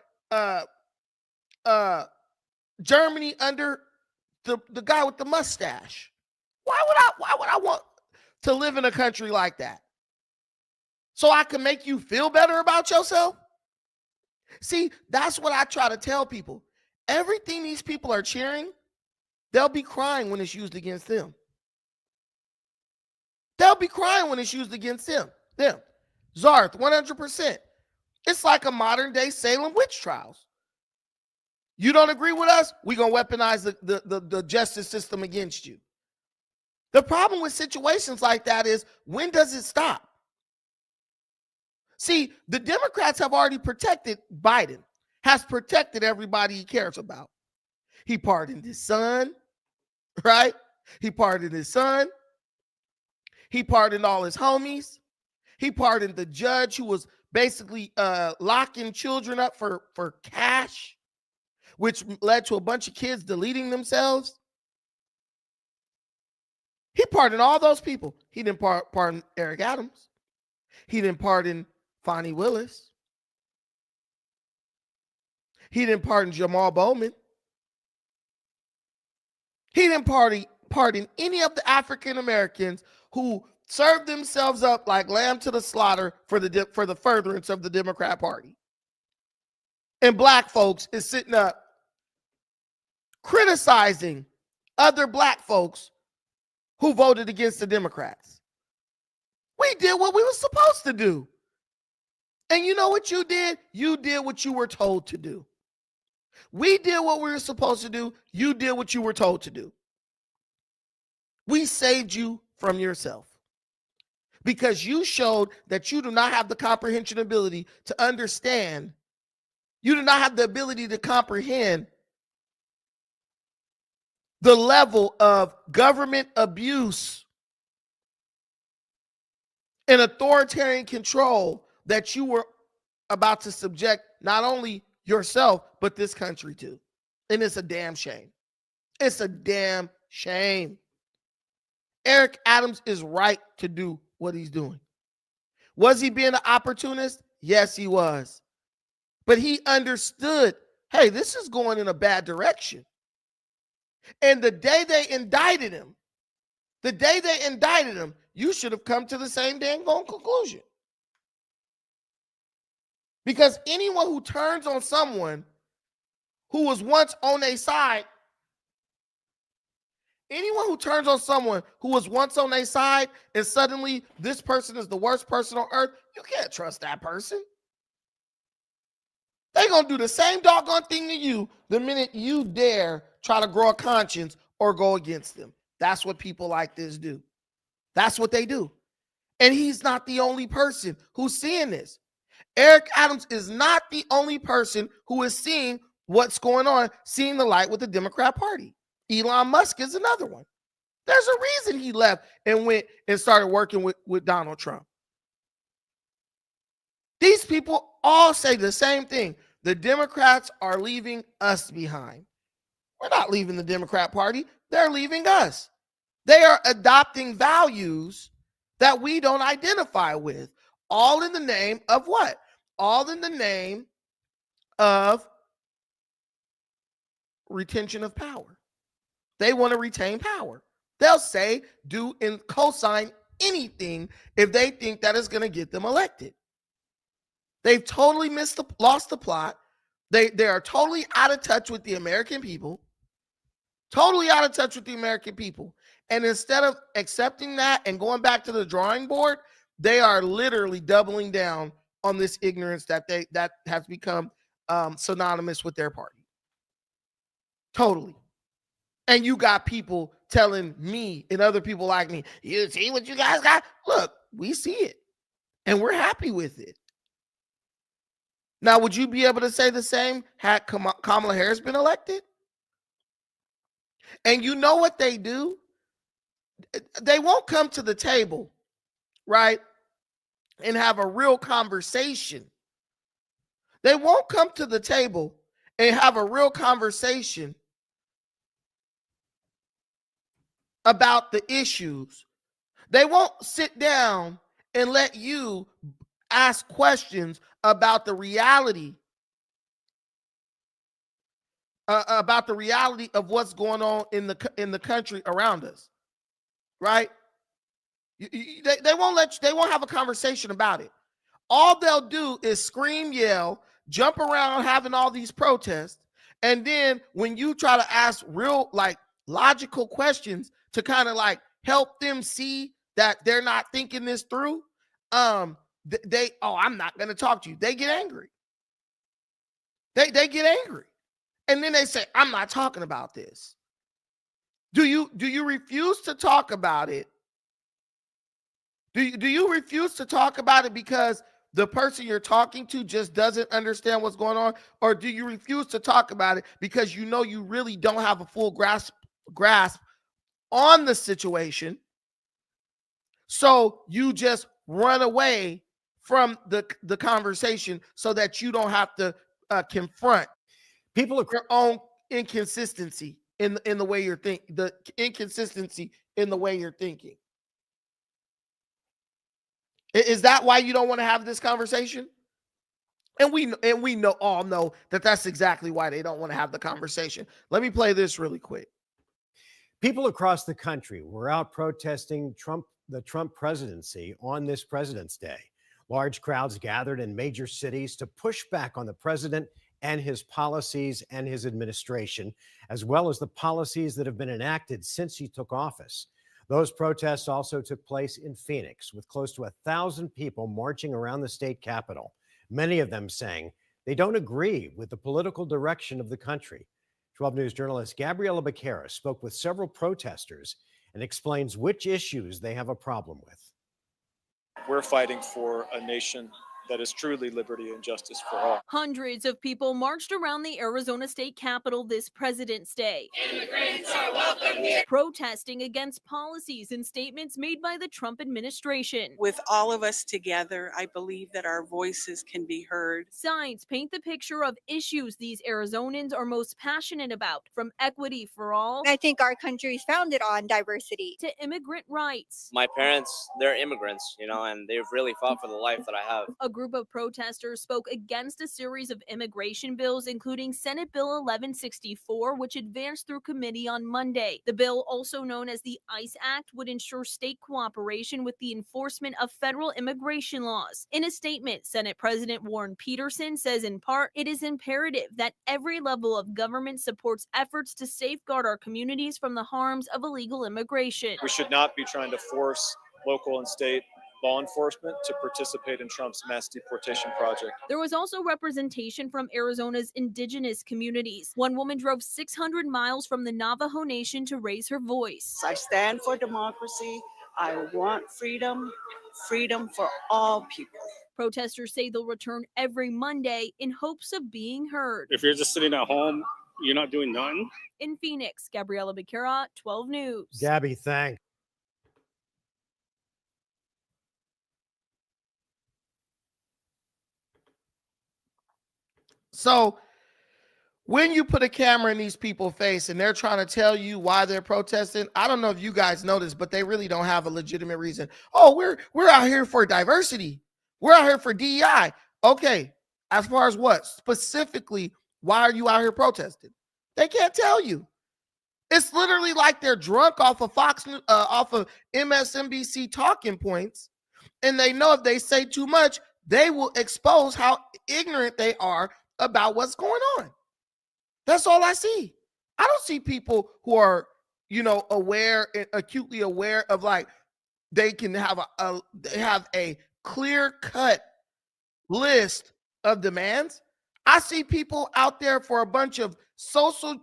Germany under the guy with the mustache. Why would I want to live in a country like that? So I can make you feel better about yourself? See, that's what I try to tell people. Everything these people are cheering, they'll be crying when it's used against them. They'll be crying when it's used against them. Zarth, 100%. It's like a modern day Salem witch trials. You don't agree with us? We're going to weaponize the justice system against you. The problem with situations like that is, when does it stop? See, the Democrats have already protected Biden, has protected everybody he cares about. He pardoned his son, right? He pardoned his son. He pardoned all his homies. He pardoned the judge who was basically locking children up for cash, which led to a bunch of kids deleting themselves. He pardoned all those people. He didn't pardon Eric Adams. He didn't pardon Fonnie Willis. He didn't pardon Jamal Bowman. He didn't pardon any of the African Americans who served themselves up like lamb to the slaughter for the furtherance of the Democrat Party. And black folks is sitting up criticizing other black folks who voted against the Democrats. We did what we were supposed to do. And you know what you did? You did what you were told to do. We did what we were supposed to do. You did what you were told to do. We saved you from yourself because you showed that you do not have the comprehension ability to understand. You do not have the ability to comprehend the level of government abuse and authoritarian control that you were about to subject not only yourself, but this country to. And it's a damn shame. It's a damn shame. Eric Adams is right to do what he's doing. Was he being an opportunist? Yes, he was. But he understood, hey, this is going in a bad direction. And the day they indicted him, you should have come to the same dang conclusion. Because anyone who turns on someone who was once on their side, and suddenly this person is the worst person on earth, you can't trust that person. They're going to do the same doggone thing to you the minute you dare try to grow a conscience or go against them. That's what people like this do. That's what they do. And he's not the only person who's seeing this. Eric Adams is not the only person who is seeing what's going on, seeing the light with the Democrat Party. Elon Musk is another one. There's a reason he left and went and started working with Donald Trump. These people all say the same thing. The Democrats are leaving us behind. We're not leaving the Democrat Party. They're leaving us. They are adopting values that we don't identify with. All in the name of what? All in the name of retention of power. They want to retain power. They'll say, do, and co-sign anything if they think that is going to get them elected. They've totally lost the plot. They are totally out of touch with the American people. Totally out of touch with the American people. And instead of accepting that and going back to the drawing board, they are literally doubling down on this ignorance that has become synonymous with their party. Totally. And you got people telling me and other people like me, you see what you guys got? Look, we see it. And we're happy with it. Now, would you be able to say the same had Kamala Harris been elected? And you know what they do? They won't come to the table, right, and have a real conversation. They won't come to the table and have a real conversation about the issues. They won't sit down and let you ask questions about the reality of what's going on in the country around us, right? They won't have a conversation about it. All they'll do is scream, yell, jump around, having all these protests, and then when you try to ask real, like, logical questions to kind of like help them see that they're not thinking this through, I'm not going to talk to you. They get angry. They get angry. And then they say, I'm not talking about this. Do you refuse to talk about it? Do you refuse to talk about it because the person you're talking to just doesn't understand what's going on? Or do you refuse to talk about it because you know you really don't have a full grasp on the situation? So you just run away from the conversation so that you don't have to confront your own inconsistency in the way you're thinking, the inconsistency in the way you're thinking. Is that why you don't want to have this conversation? And we all know that that's exactly why they don't want to have the conversation. Let me play this really quick. People across the country were out protesting the Trump presidency on this President's Day. Large crowds gathered in major cities to push back on the president and his policies and his administration, as well as the policies that have been enacted since he took office. Those protests also took place in Phoenix, with close to 1,000 people marching around the state capitol, many of them saying they don't agree with the political direction of the country. 12 News journalist Gabriela Becerra spoke with several protesters and explains which issues they have a problem with. We're fighting for a nation that is truly liberty and justice for all. Hundreds of people marched around the Arizona State Capitol this President's Day. Immigrants are welcome here. Protesting against policies and statements made by the Trump administration. With all of us together, I believe that our voices can be heard. Signs paint the picture of issues these Arizonans are most passionate about, from equity for all. I think our country is founded on diversity. To immigrant rights. My parents, they're immigrants, and they've really fought for the life that I have. A group of protesters spoke against a series of immigration bills, including Senate Bill 1164, which advanced through committee on Monday. The bill, also known as the ICE Act, would ensure state cooperation with the enforcement of federal immigration laws. In a statement, Senate President Warren Peterson says, in part, it is imperative that every level of government supports efforts to safeguard our communities from the harms of illegal immigration. We should not be trying to force local and state law enforcement to participate in Trump's mass deportation project. There was also representation from Arizona's indigenous communities. One woman drove 600 miles from the Navajo Nation to raise her voice. I stand for democracy. I want freedom, freedom for all people. Protesters say they'll return every Monday in hopes of being heard. If you're just sitting at home, you're not doing nothing. In Phoenix, Gabriela Becerra, 12 News. Gabby, thanks. So when you put a camera in these people's face and they're trying to tell you why they're protesting, I don't know if you guys noticed, but they really don't have a legitimate reason. Oh, we're out here for diversity. We're out here for DEI. Okay, as far as what? Specifically, why are you out here protesting? They can't tell you. It's literally like they're drunk off of off of MSNBC talking points, and they know if they say too much, they will expose how ignorant they are about what's going on. That's all I see. I don't see people who are, aware, acutely aware of, like, they can have a clear-cut list of demands. I see people out there for a bunch of social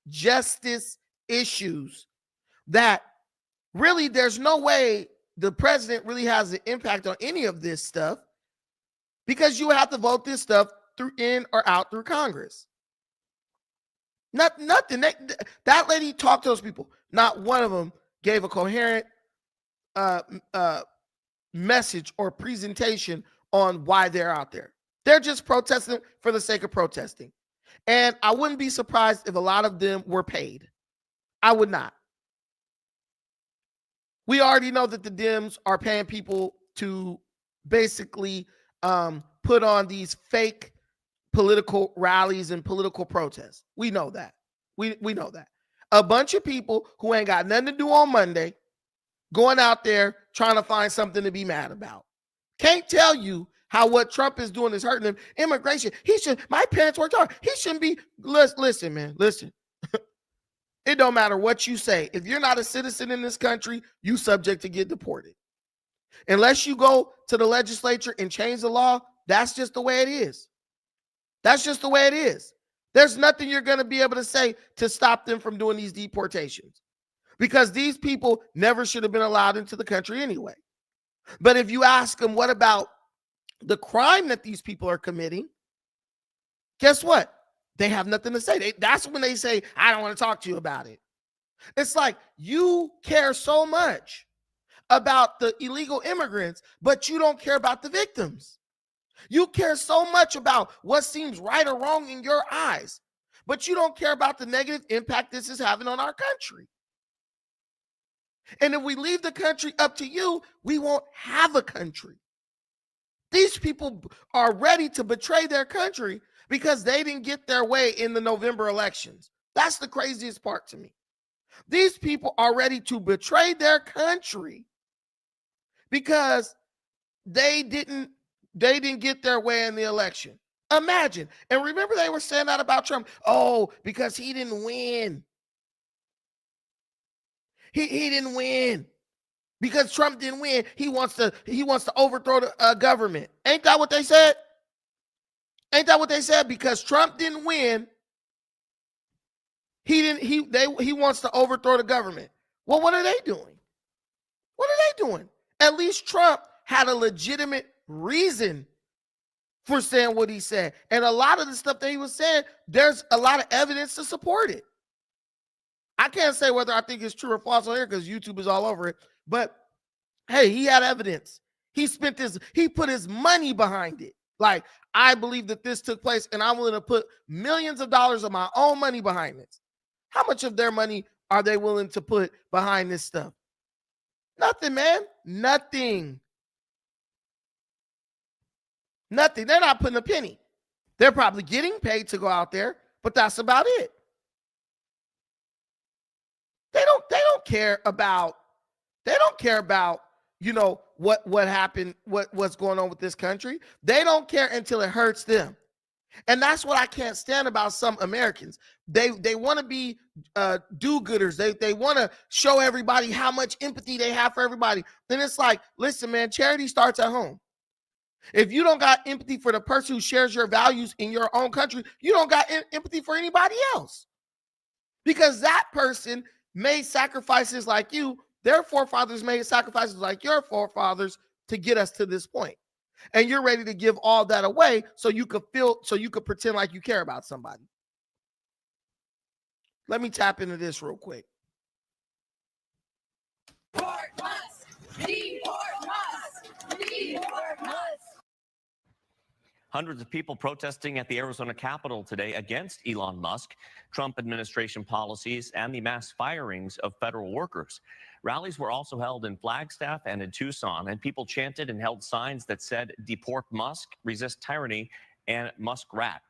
justice issues that really there's no way the president really has an impact on any of this stuff, because you have to vote this stuff through in or out through Congress. Nothing. That lady talked to those people. Not one of them gave a coherent message or presentation on why they're out there. They're just protesting for the sake of protesting. And I wouldn't be surprised if a lot of them were paid. I would not. We already know that the Dems are paying people to basically put on these fake political rallies and political protests. We know that. We know that. A bunch of people who ain't got nothing to do on Monday going out there trying to find something to be mad about. Can't tell you how what Trump is doing is hurting them. Immigration. My parents worked hard. He shouldn't be. Listen, man. Listen. It don't matter what you say. If you're not a citizen in this country, you subject to get deported. Unless you go to the legislature and change the law, that's just the way it is. That's just the way it is. There's nothing you're going to be able to say to stop them from doing these deportations, because these people never should have been allowed into the country anyway. But if you ask them, what about the crime that these people are committing? Guess what? They have nothing to say. That's when they say, I don't want to talk to you about it. It's like you care so much about the illegal immigrants, but you don't care about the victims. You care so much about what seems right or wrong in your eyes, but you don't care about the negative impact this is having on our country. And if we leave the country up to you, we won't have a country. These people are ready to betray their country because they didn't get their way in the November elections. That's the craziest part to me. These people are ready to betray their country because they didn't get their way in the election. Imagine. And remember, they were saying that about Trump. Oh, because he didn't win. He didn't win. Because Trump didn't win, he wants to overthrow the government. Ain't that what they said? Ain't that what they said? Because Trump didn't win, he wants to overthrow the government. Well, what are they doing? What are they doing? At least Trump had a legitimate reason for saying what he said. And a lot of the stuff that he was saying, there's a lot of evidence to support it. I can't say whether I think it's true or false on here because YouTube is all over it. But hey, he had evidence. He put his money behind it. Like, I believe that this took place, and I'm willing to put millions of dollars of my own money behind this. How much of their money are they willing to put behind this stuff? Nothing, man. Nothing. Nothing. They're not putting a penny. They're probably getting paid to go out there, but that's about it. They don't care about what happened, what's going on with this country. They don't care until it hurts them. And that's what I can't stand about some Americans. They want to be do-gooders. They want to show everybody how much empathy they have for everybody. Then it's like, listen, man, charity starts at home. If you don't got empathy for the person who shares your values in your own country, you don't got empathy for anybody else. Because that person made sacrifices like you. Their forefathers made sacrifices like your forefathers to get us to this point. And you're ready to give all that away so you could pretend like you care about somebody. Let me tap into this real quick. Hundreds of people protesting at the Arizona Capitol today against Elon Musk, Trump administration policies, and the mass firings of federal workers. Rallies were also held in Flagstaff and in Tucson, and people chanted and held signs that said, "Deport Musk, resist tyranny," and "Muskrat."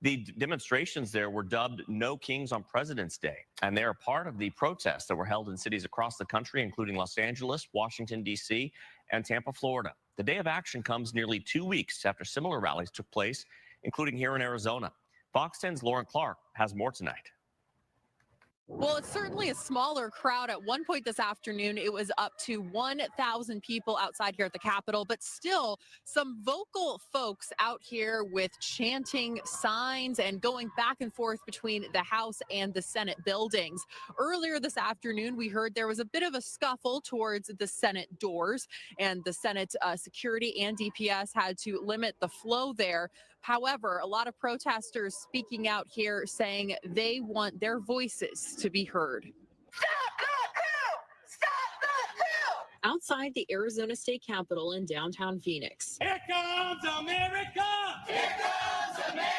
The demonstrations there were dubbed No Kings on President's Day, and they are part of the protests that were held in cities across the country, including Los Angeles, Washington, D.C., and Tampa, Florida. The day of action comes nearly 2 weeks after similar rallies took place, including here in Arizona. Fox 10's Lauren Clark has more tonight. Well, it's certainly a smaller crowd. At one point this afternoon, it was up to 1,000 people outside here at the Capitol, but still some vocal folks out here with chanting signs and going back and forth between the House and the Senate buildings. Earlier this afternoon, we heard there was a bit of a scuffle towards the Senate doors, and the Senate security and DPS had to limit the flow there. However, a lot of protesters speaking out here saying they want their voices to be heard. Outside the Arizona State Capitol in downtown Phoenix. Here comes America! Here comes America!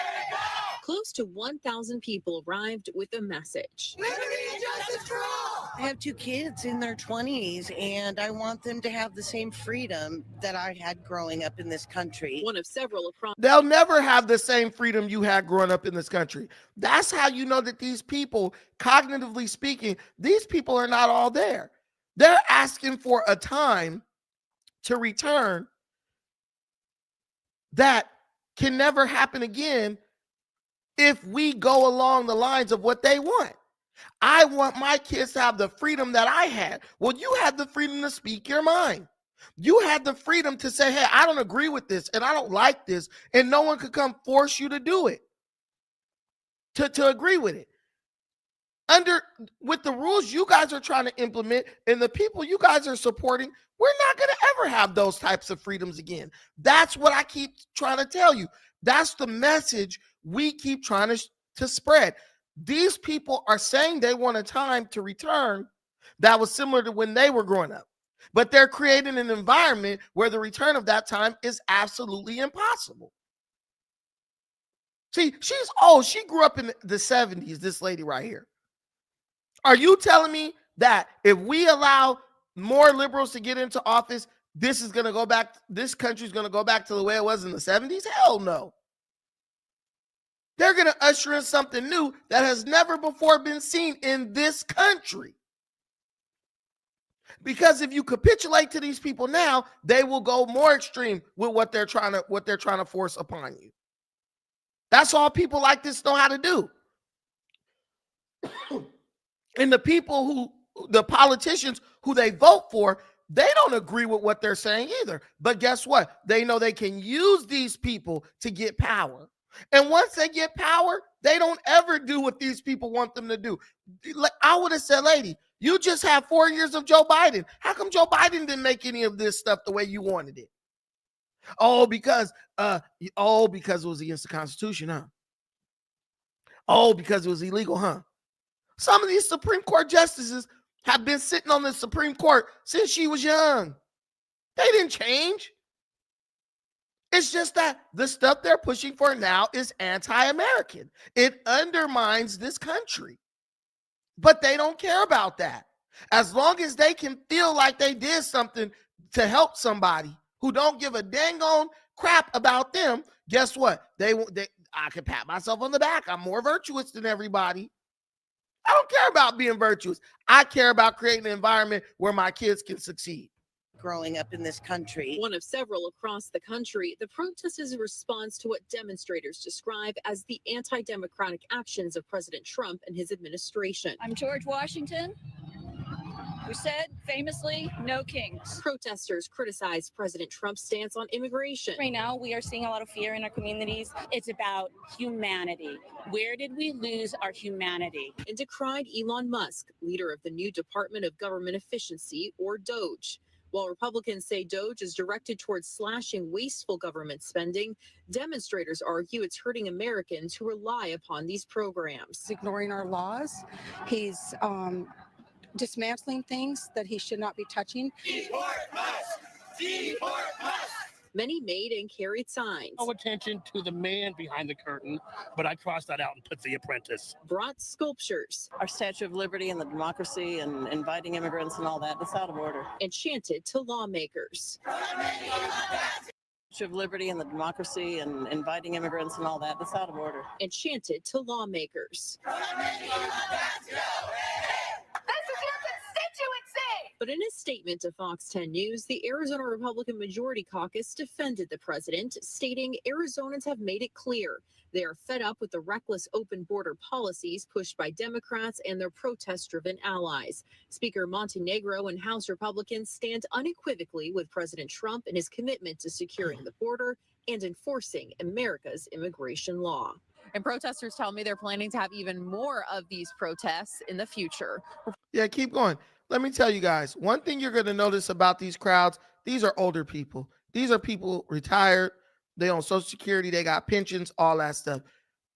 Close to 1,000 people arrived with a message. Liberty and justice for all! I have 2 kids in their 20s, and I want them to have the same freedom that I had growing up in this country. One of several across. They'll never have the same freedom you had growing up in this country. That's how you know that these people, cognitively speaking, these people are not all there. They're asking for a time to return that can never happen again if we go along the lines of what they want. I want my kids to have the freedom that I had. Well, you had the freedom to speak your mind. You had the freedom to say, hey, I don't agree with this and I don't like this, and no one could come force you to do it, to agree with it. With the rules you guys are trying to implement and the people you guys are supporting, we're not going to ever have those types of freedoms again. That's what I keep trying to tell you. That's the message we keep trying to spread. These people are saying they want a time to return that was similar to when they were growing up, but they're creating an environment where the return of that time is absolutely impossible. See, she grew up in the 70s, this lady right here. Are you telling me that if we allow more liberals to get into office, this country's going to go back to the way it was in the 70s? Hell no. They're going to usher in something new that has never before been seen in this country. Because if you capitulate to these people now, they will go more extreme with what they're trying to force upon you. That's all people like this know how to do. And the politicians who they vote for, they don't agree with what they're saying either. But guess what? They know they can use these people to get power. And once they get power, they don't ever do what these people want them to do. Like I would have said, lady, you just have 4 years of Joe Biden. How come Joe Biden didn't make any of this stuff the way you wanted it? Because it was against the Constitution, huh? Because it was illegal, huh? Some of these Supreme Court justices have been sitting on the Supreme Court since she was young. They didn't change. It's just that the stuff they're pushing for now is anti-American. It undermines this country. But they don't care about that. As long as they can feel like they did something to help somebody who don't give a dang on crap about them, guess what? I can pat myself on the back. I'm more virtuous than everybody. I don't care about being virtuous. I care about creating an environment where my kids can succeed. Growing up in this country. One of several across the country, the protest is a response to what demonstrators describe as the anti-democratic actions of President Trump and his administration. I'm George Washington. who said famously, no kings. Protesters criticized President Trump's stance on immigration. Right now, we are seeing a lot of fear in our communities. It's about humanity. Where did we lose our humanity? And decried Elon Musk, leader of the new Department of Government Efficiency, or DOGE. While Republicans say DOGE is directed towards slashing wasteful government spending, demonstrators argue it's hurting Americans who rely upon these programs. He's ignoring our laws. He's dismantling things that he should not be touching. Deport us! Deport us! Many made and carried signs. No attention to the man behind the curtain, but I crossed that out and put The Apprentice. Brought sculptures. Our Statue of Liberty and the democracy and inviting immigrants and all that, that's out of order. And chanted to lawmakers. Statue of Liberty and the democracy and inviting immigrants and all that, that's out of order. And chanted to lawmakers. But in a statement to Fox 10 News, the Arizona Republican Majority Caucus defended the president, stating Arizonans have made it clear they are fed up with the reckless open border policies pushed by Democrats and their protest-driven allies. Speaker Montenegro and House Republicans stand unequivocally with President Trump in his commitment to securing the border and enforcing America's immigration law. And protesters tell me they're planning to have even more of these protests in the future. Yeah, keep going. Let me tell you guys, one thing you're going to notice about these crowds, these are older people. These are people retired. They on Social Security. They got pensions, all that stuff.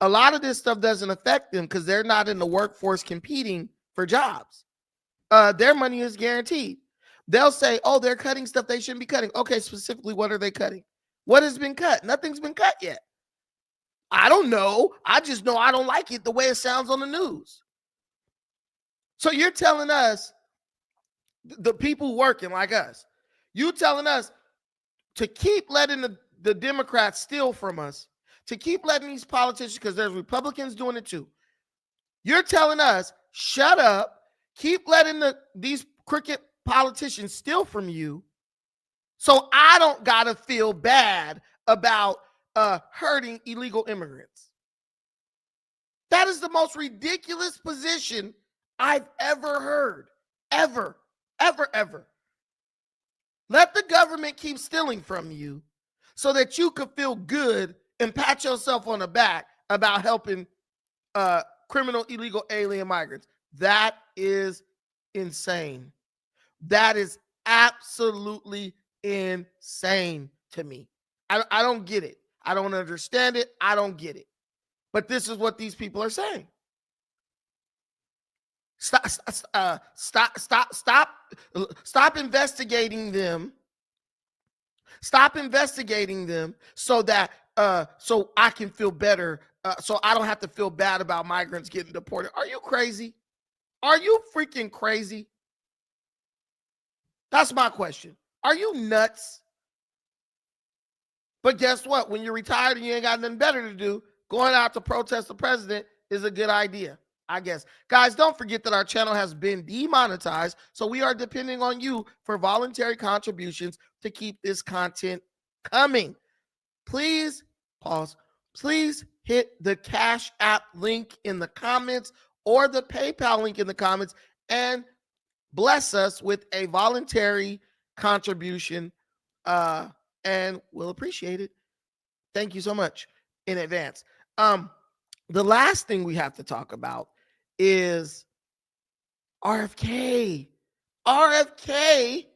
A lot of this stuff doesn't affect them because they're not in the workforce competing for jobs. Their money is guaranteed. They'll say, oh, they're cutting stuff they shouldn't be cutting. Okay, specifically, what are they cutting? What has been cut? Nothing's been cut yet. I don't know. I just know I don't like it the way it sounds on the news. So you're telling us, the people working like us, you telling us to keep letting the Democrats steal from us, to keep letting these politicians, because there's Republicans doing it too. You're telling us, shut up, keep letting these crooked politicians steal from you, so I don't got to feel bad about hurting illegal immigrants. That is the most ridiculous position I've ever heard. Ever. Let the government keep stealing from you so that you could feel good and pat yourself on the back about helping criminal illegal alien migrants. That is insane. That is absolutely insane to me. I don't get it. I don't understand it. I don't get it. But this is what these people are saying. Stop investigating them. Stop investigating them so that so I can feel better. So I don't have to feel bad about migrants getting deported. Are you crazy? Are you freaking crazy? That's my question. Are you nuts? But guess what? When you're retired and you ain't got nothing better to do, going out to protest the president is a good idea, I guess. Guys, don't forget that our channel has been demonetized, so we are depending on you for voluntary contributions to keep this content coming. Please, pause. Please hit the Cash App link in the comments or the PayPal link in the comments and bless us with a voluntary contribution, and we'll appreciate it. Thank you so much in advance. The last thing we have to talk about is RFK. RFK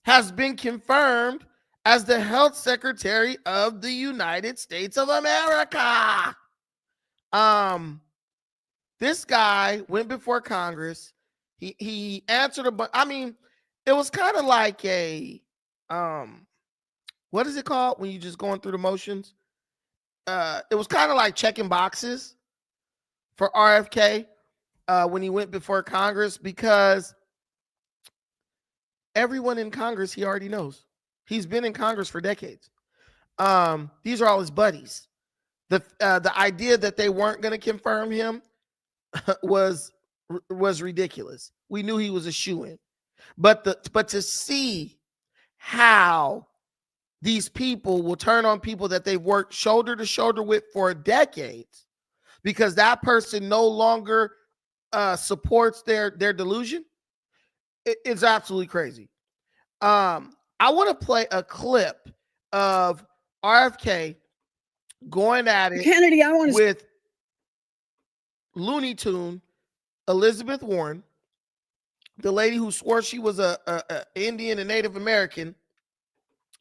has been confirmed as the health secretary of the United States of America. This guy went before Congress. He answered it was kind of like a what is it called when you just going through the motions? It was kind of like checking boxes for RFK when he went before Congress, because everyone in Congress he already knows. He's been in Congress for decades. These are all his buddies. The idea that they weren't going to confirm him was ridiculous. We knew he was a shoo-in, but to see how these people will turn on people that they've worked shoulder to shoulder with for decades because that person no longer supports their delusion. It's absolutely crazy. I want to play a clip of RFK going at it Kennedy, I want to with Looney Tune Elizabeth Warren, the lady who swore she was a Indian and Native American,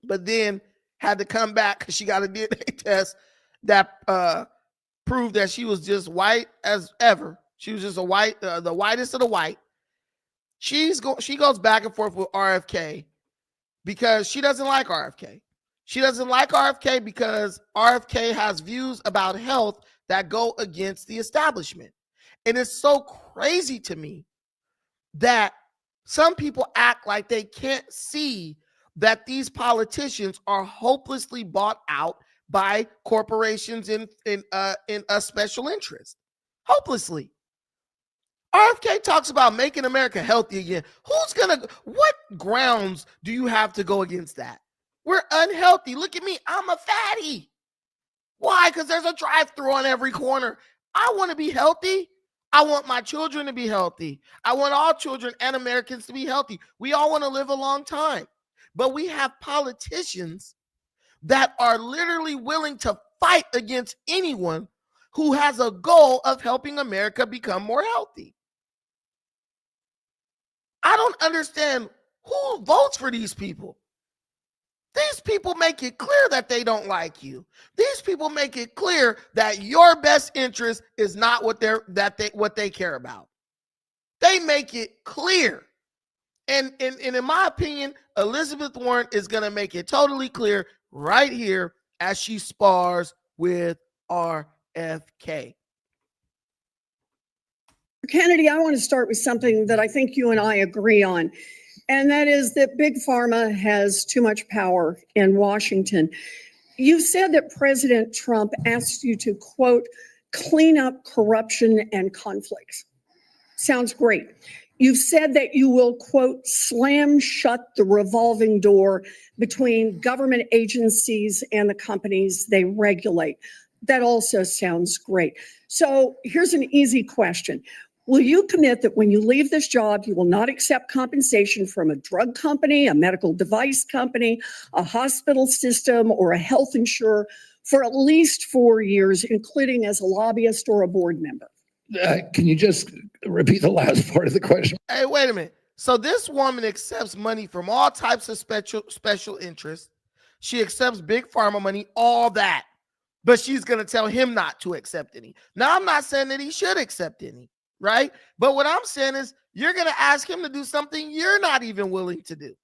but then had to come back because she got a DNA test that proved that she was just white as ever. She was just a white, the whitest of the white. She goes back and forth with RFK because she doesn't like RFK. She doesn't like RFK because RFK has views about health that go against the establishment. And it's so crazy to me that some people act like they can't see that these politicians are hopelessly bought out by corporations in a special interest. Hopelessly. RFK talks about making America healthy again. What grounds do you have to go against that? We're unhealthy. Look at me. I'm a fatty. Why? Because there's a drive-thru on every corner. I want to be healthy. I want my children to be healthy. I want all children and Americans to be healthy. We all want to live a long time. But we have politicians that are literally willing to fight against anyone who has a goal of helping America become more healthy. I don't understand who votes for these people. These people make it clear that they don't like you. These people make it clear that your best interest is not what they care about. They make it clear. And in my opinion, Elizabeth Warren is going to make it totally clear right here as she spars with RFK. Kennedy, I want to start with something that I think you and I agree on, and that is that Big Pharma has too much power in Washington. You said that President Trump asked you to, quote, clean up corruption and conflicts. Sounds great. You've said that you will, quote, slam shut the revolving door between government agencies and the companies they regulate. That also sounds great. So here's an easy question. Will you commit that when you leave this job, you will not accept compensation from a drug company, a medical device company, a hospital system, or a health insurer for at least 4 years, including as a lobbyist or a board member? Can you just repeat the last part of the question? Hey, wait a minute. So this woman accepts money from all types of special interests. She accepts Big Pharma money, all that. But she's going to tell him not to accept any. Now, I'm not saying that he should accept any, right? But what I'm saying is you're going to ask him to do something you're not even willing to do.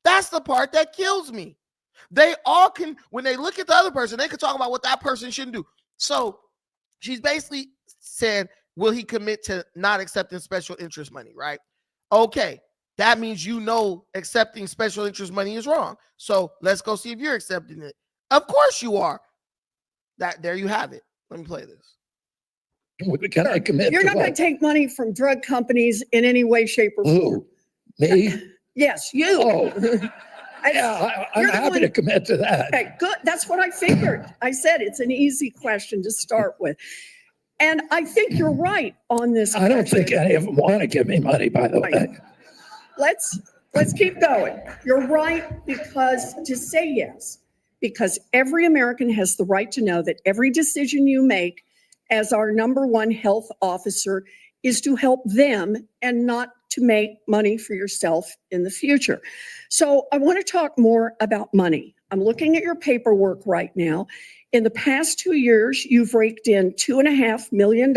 That's the part that kills me. They all can, when they look at the other person, they can talk about what that person shouldn't do. So she's basically said, will he commit to not accepting special interest money, right? Okay, that means accepting special interest money is wrong. So let's go see if you're accepting it. Of course you are. There you have it. Let me play this. Can I commit? You're not going to take money from drug companies in any way, shape, or form. Who? Me? Yes, you. Oh. Yeah, I'm happy to commit to that. Okay, good. That's what I figured. I said it's an easy question to start with. And I think you're right on this. I don't think any of them want to give me money, by the way. Let's keep going. You're right, because to say yes, because every American has the right to know that every decision you make as our number one health officer is to help them and not to make money for yourself in the future. So I want to talk more about money. I'm looking at your paperwork right now. In the past 2 years, you've raked in $2.5 million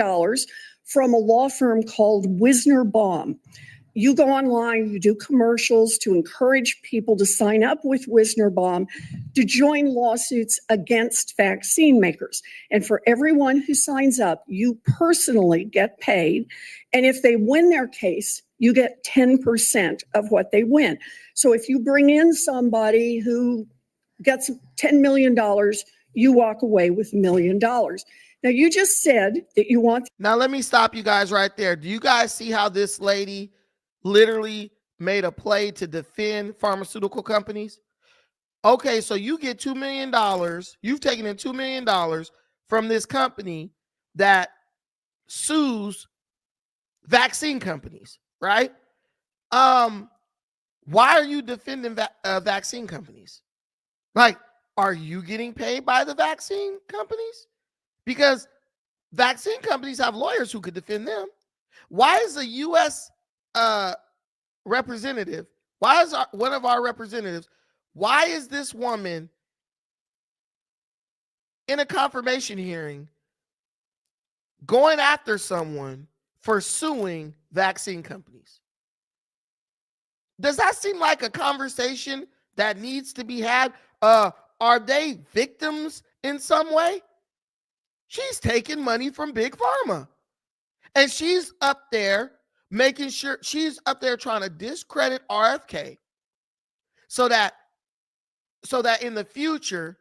from a law firm called Wisner Baum. You go online, you do commercials to encourage people to sign up with Wisner Baum to join lawsuits against vaccine makers. And for everyone who signs up, you personally get paid. And if they win their case, you get 10% of what they win. So if you bring in somebody who gets $10 million, you walk away with $1 million. Now, you just said that you want. Now, let me stop you guys right there. Do you guys see how this lady literally made a play to defend pharmaceutical companies? Okay, so you get $2 million. You've taken in $2 million from this company that sues vaccine companies, right? Why are you defending vaccine companies? Like, are you getting paid by the vaccine companies? Because vaccine companies have lawyers who could defend them. Why is a U.S. Representative, why is one of our representatives, why is this woman in a confirmation hearing going after someone for suing vaccine companies? Does that seem like a conversation that needs to be had? Are they victims in some way? She's taking money from Big Pharma. And she's up there making sure, she's up there trying to discredit RFK so that in the future,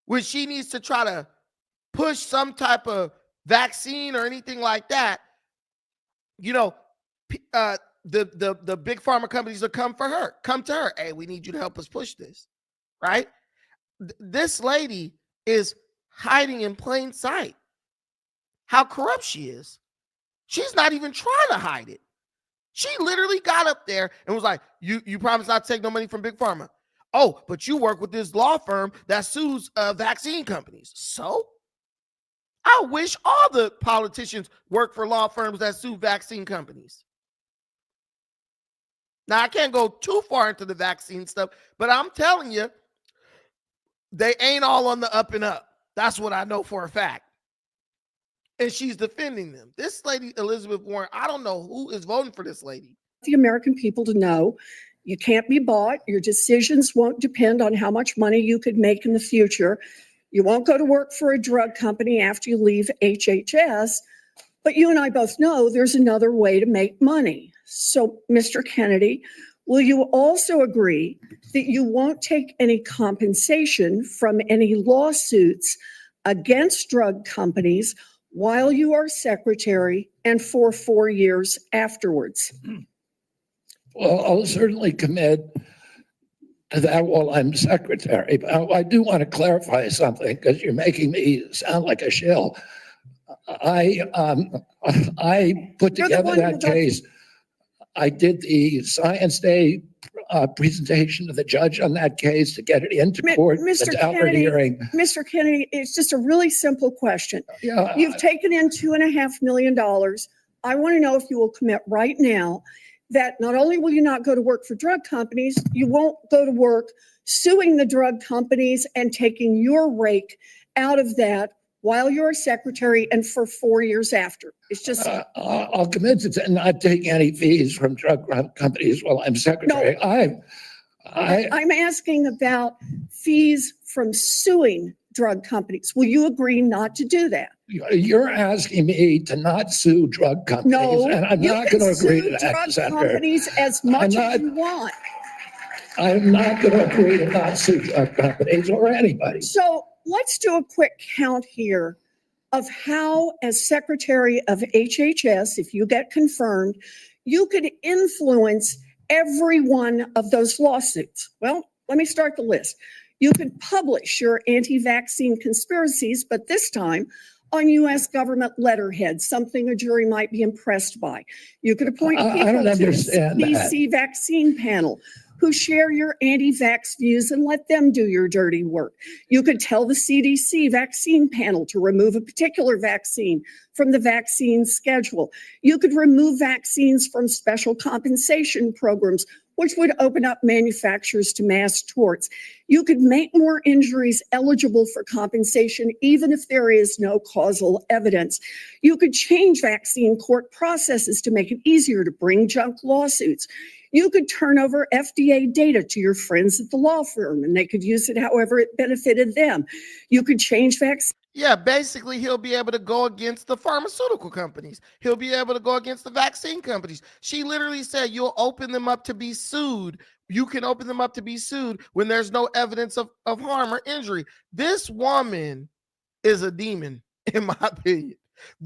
when she needs to try to push some type of vaccine or anything like that, you know, the big pharma companies will come to her. Hey, we need you to help us push this, right? This lady is hiding in plain sight how corrupt she is. She's not even trying to hide it. She literally got up there and was like, you promise not to take no money from Big Pharma. Oh, but you work with this law firm that sues vaccine companies. So I wish all the politicians work for law firms that sue vaccine companies. Now, I can't go too far into the vaccine stuff, but I'm telling you, they ain't all on the up and up. That's what I know for a fact. And she's defending them. This lady, Elizabeth Warren, I don't know who is voting for this lady. The American people to know you can't be bought. Your decisions won't depend on how much money you could make in the future. You won't go to work for a drug company after you leave HHS. But you and I both know there's another way to make money. So, Mr. Kennedy, will you also agree that you won't take any compensation from any lawsuits against drug companies while you are secretary and for 4 years afterwards? Well, I'll certainly commit to that while I'm secretary. But I do want to clarify something because you're making me sound like a shill. I put together that case. I did the Science Day presentation to the judge on that case to get it into court. Mr. Kennedy, it's just a really simple question. Yeah. You've taken in $2.5 million. I want to know if you will commit right now that not only will you not go to work for drug companies, you won't go to work suing the drug companies and taking your rake out of that while you're secretary and for 4 years after. It's just I'll commit to not taking any fees from drug companies while I'm secretary. No, I'm asking about fees from suing drug companies. Will you agree not to do that? You're asking me to not sue drug companies, No, and I'm not going to agree to that, drug Senator. companies as much as you want. I'm not going to agree to not sue drug companies or anybody. So let's do a quick count here of how, as secretary of HHS, if you get confirmed, you could influence every one of those lawsuits. Well, let me start the list. You could publish your anti-vaccine conspiracies, but this time on U.S. government letterhead, something a jury might be impressed by. You could appoint people I don't to the understand CDC vaccine panel who share your anti-vax views and let them do your dirty work. You could tell the CDC vaccine panel to remove a particular vaccine from the vaccine schedule. You could remove vaccines from special compensation programs, which would open up manufacturers to mass torts. You could make more injuries eligible for compensation, even if there is no causal evidence. You could change vaccine court processes to make it easier to bring junk lawsuits. You could turn over FDA data to your friends at the law firm, and they could use it however it benefited them. You could change vaccines. Yeah, basically, he'll be able to go against the pharmaceutical companies. He'll be able to go against the vaccine companies. She literally said you'll open them up to be sued. You can open them up to be sued when there's no evidence of harm or injury. This woman is a demon, in my opinion.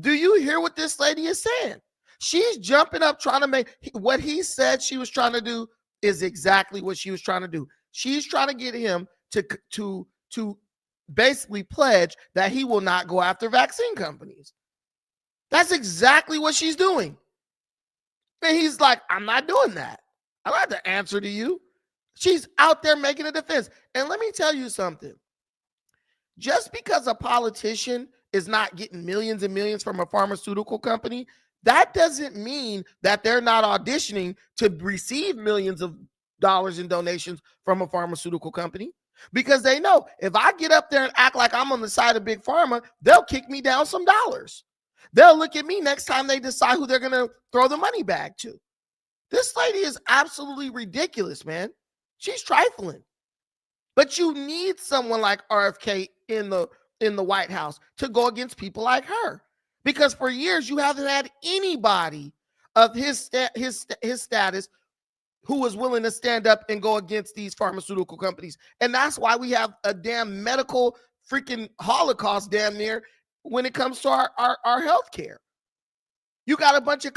Do you hear what this lady is saying? She's jumping up trying to make what he said she was trying to do is exactly what she was trying to do. She's trying to get him to basically pledge that he will not go after vaccine companies. That's exactly what she's doing. And he's like, I'm not doing that. I don't have to answer to you. She's out there making a defense. And let me tell you something. Just because a politician is not getting millions and millions from a pharmaceutical company, that doesn't mean that they're not auditioning to receive millions of dollars in donations from a pharmaceutical company. Because they know if I get up there and act like I'm on the side of Big Pharma, they'll kick me down some dollars. They'll look at me next time they decide who they're going to throw the money bag to. This lady is absolutely ridiculous, man. She's trifling. But you need someone like RFK in the White House to go against people like her. Because for years you haven't had anybody of his status who was willing to stand up and go against these pharmaceutical companies. And that's why we have a damn medical freaking holocaust damn near when it comes to our health care. You got a bunch of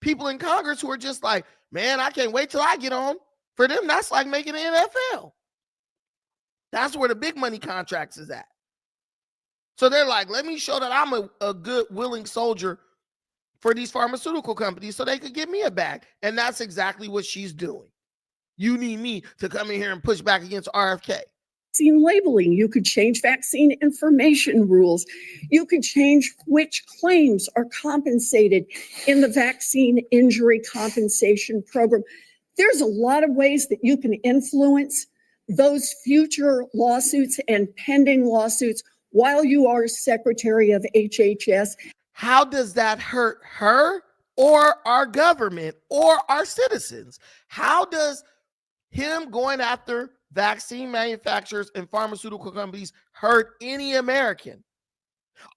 people in Congress who are just like, man, I can't wait till I get on. For them, that's like making the NFL. That's where the big money contracts is at. So they're like, let me show that I'm a good, willing soldier for these pharmaceutical companies so they could give me a bag. And that's exactly what she's doing. You need me to come in here and push back against RFK. Vaccine labeling. You could change vaccine information rules. You could change which claims are compensated in the vaccine injury compensation program. There's a lot of ways that you can influence those future lawsuits and pending lawsuits while you are Secretary of HHS. How does that hurt her or our government or our citizens? How does him going after vaccine manufacturers and pharmaceutical companies hurt any American?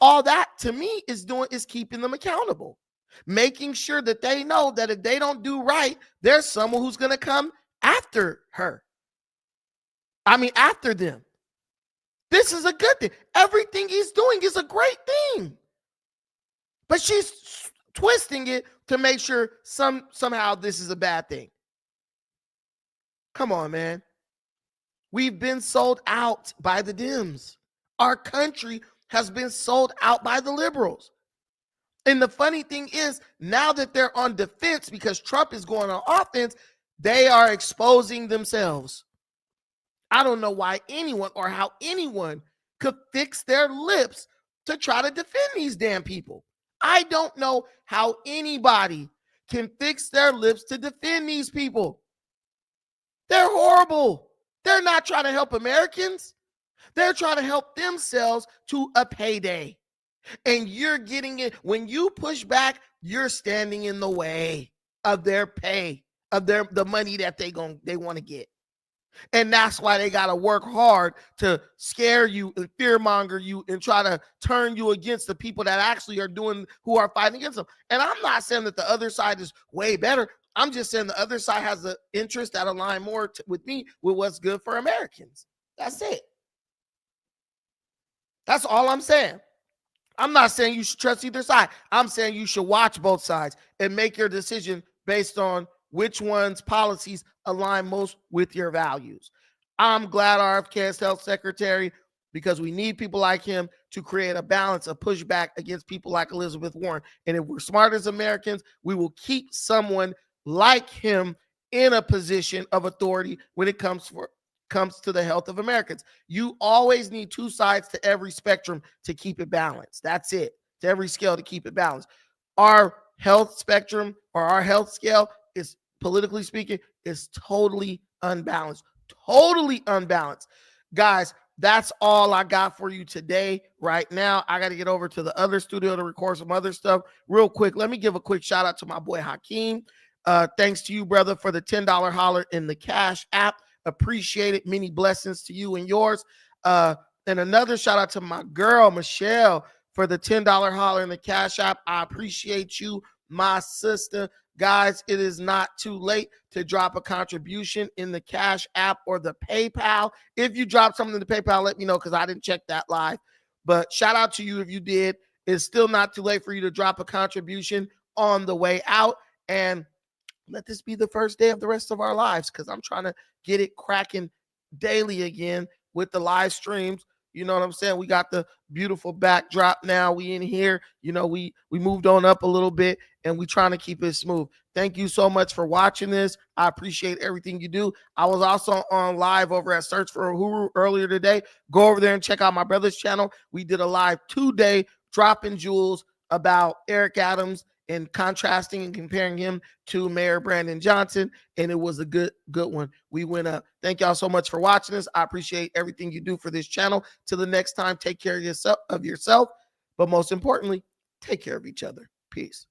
All that to me is keeping them accountable, making sure that they know that if they don't do right, there's someone who's going to come after her. After them. This is a good thing. Everything he's doing is a great thing. But she's twisting it to make sure somehow this is a bad thing. Come on, man. We've been sold out by the Dems. Our country has been sold out by the liberals. And the funny thing is, now that they're on defense because Trump is going on offense, they are exposing themselves. I don't know why anyone or how anyone could fix their lips to try to defend these damn people. I don't know how anybody can fix their lips to defend these people. They're horrible. They're not trying to help Americans. They're trying to help themselves to a payday. And you're getting it. When you push back, you're standing in the way of their pay, of the money that they want to get. And that's why they got to work hard to scare you and fearmonger you and try to turn you against the people that actually who are fighting against them. And I'm not saying that the other side is way better. I'm just saying the other side has the interest that align more with me with what's good for Americans. That's it. That's all I'm saying. I'm not saying you should trust either side. I'm saying you should watch both sides and make your decision based on which one's policies align most with your values. I'm glad RFK is health secretary because we need people like him to create a balance of pushback against people like Elizabeth Warren. And if we're smart as Americans, we will keep someone like him in a position of authority when it comes to the health of Americans. You always need two sides to every spectrum to keep it balanced. That's it. To every scale to keep it balanced. Our health spectrum or our health scale is, politically speaking, is totally unbalanced. Totally unbalanced. Guys, that's all I got for you today. Right now, I got to get over to the other studio to record some other stuff. Real quick, let me give a quick shout out to my boy Hakeem. Thanks to you, brother, for the $10 holler in the Cash app. Appreciate it. Many blessings to you and yours. And another shout out to my girl, Michelle, for the $10 holler in the Cash app. I appreciate you, my sister. Guys, it is not too late to drop a contribution in the Cash app or the PayPal. If you drop something in the PayPal, let me know because I didn't check that live. But shout out to you if you did. It's still not too late for you to drop a contribution on the way out. And let this be the first day of the rest of our lives because I'm trying to get it cracking daily again with the live streams You know what I'm saying? We got the beautiful backdrop now. We in here. You know, we moved on up a little bit and we trying to keep it smooth. Thank you so much for watching this. I appreciate everything you do. I was also on live over at Search for Uhuru earlier today. Go over there and check out my brother's channel. We did a live 2-day dropping jewels about Eric Adams and contrasting and comparing him to Mayor Brandon Johnson, and it was a good one. We went up. Thank y'all so much for watching this. I appreciate everything you do for this channel. Till the next time, take care of yourself, but most importantly, take care of each other. Peace.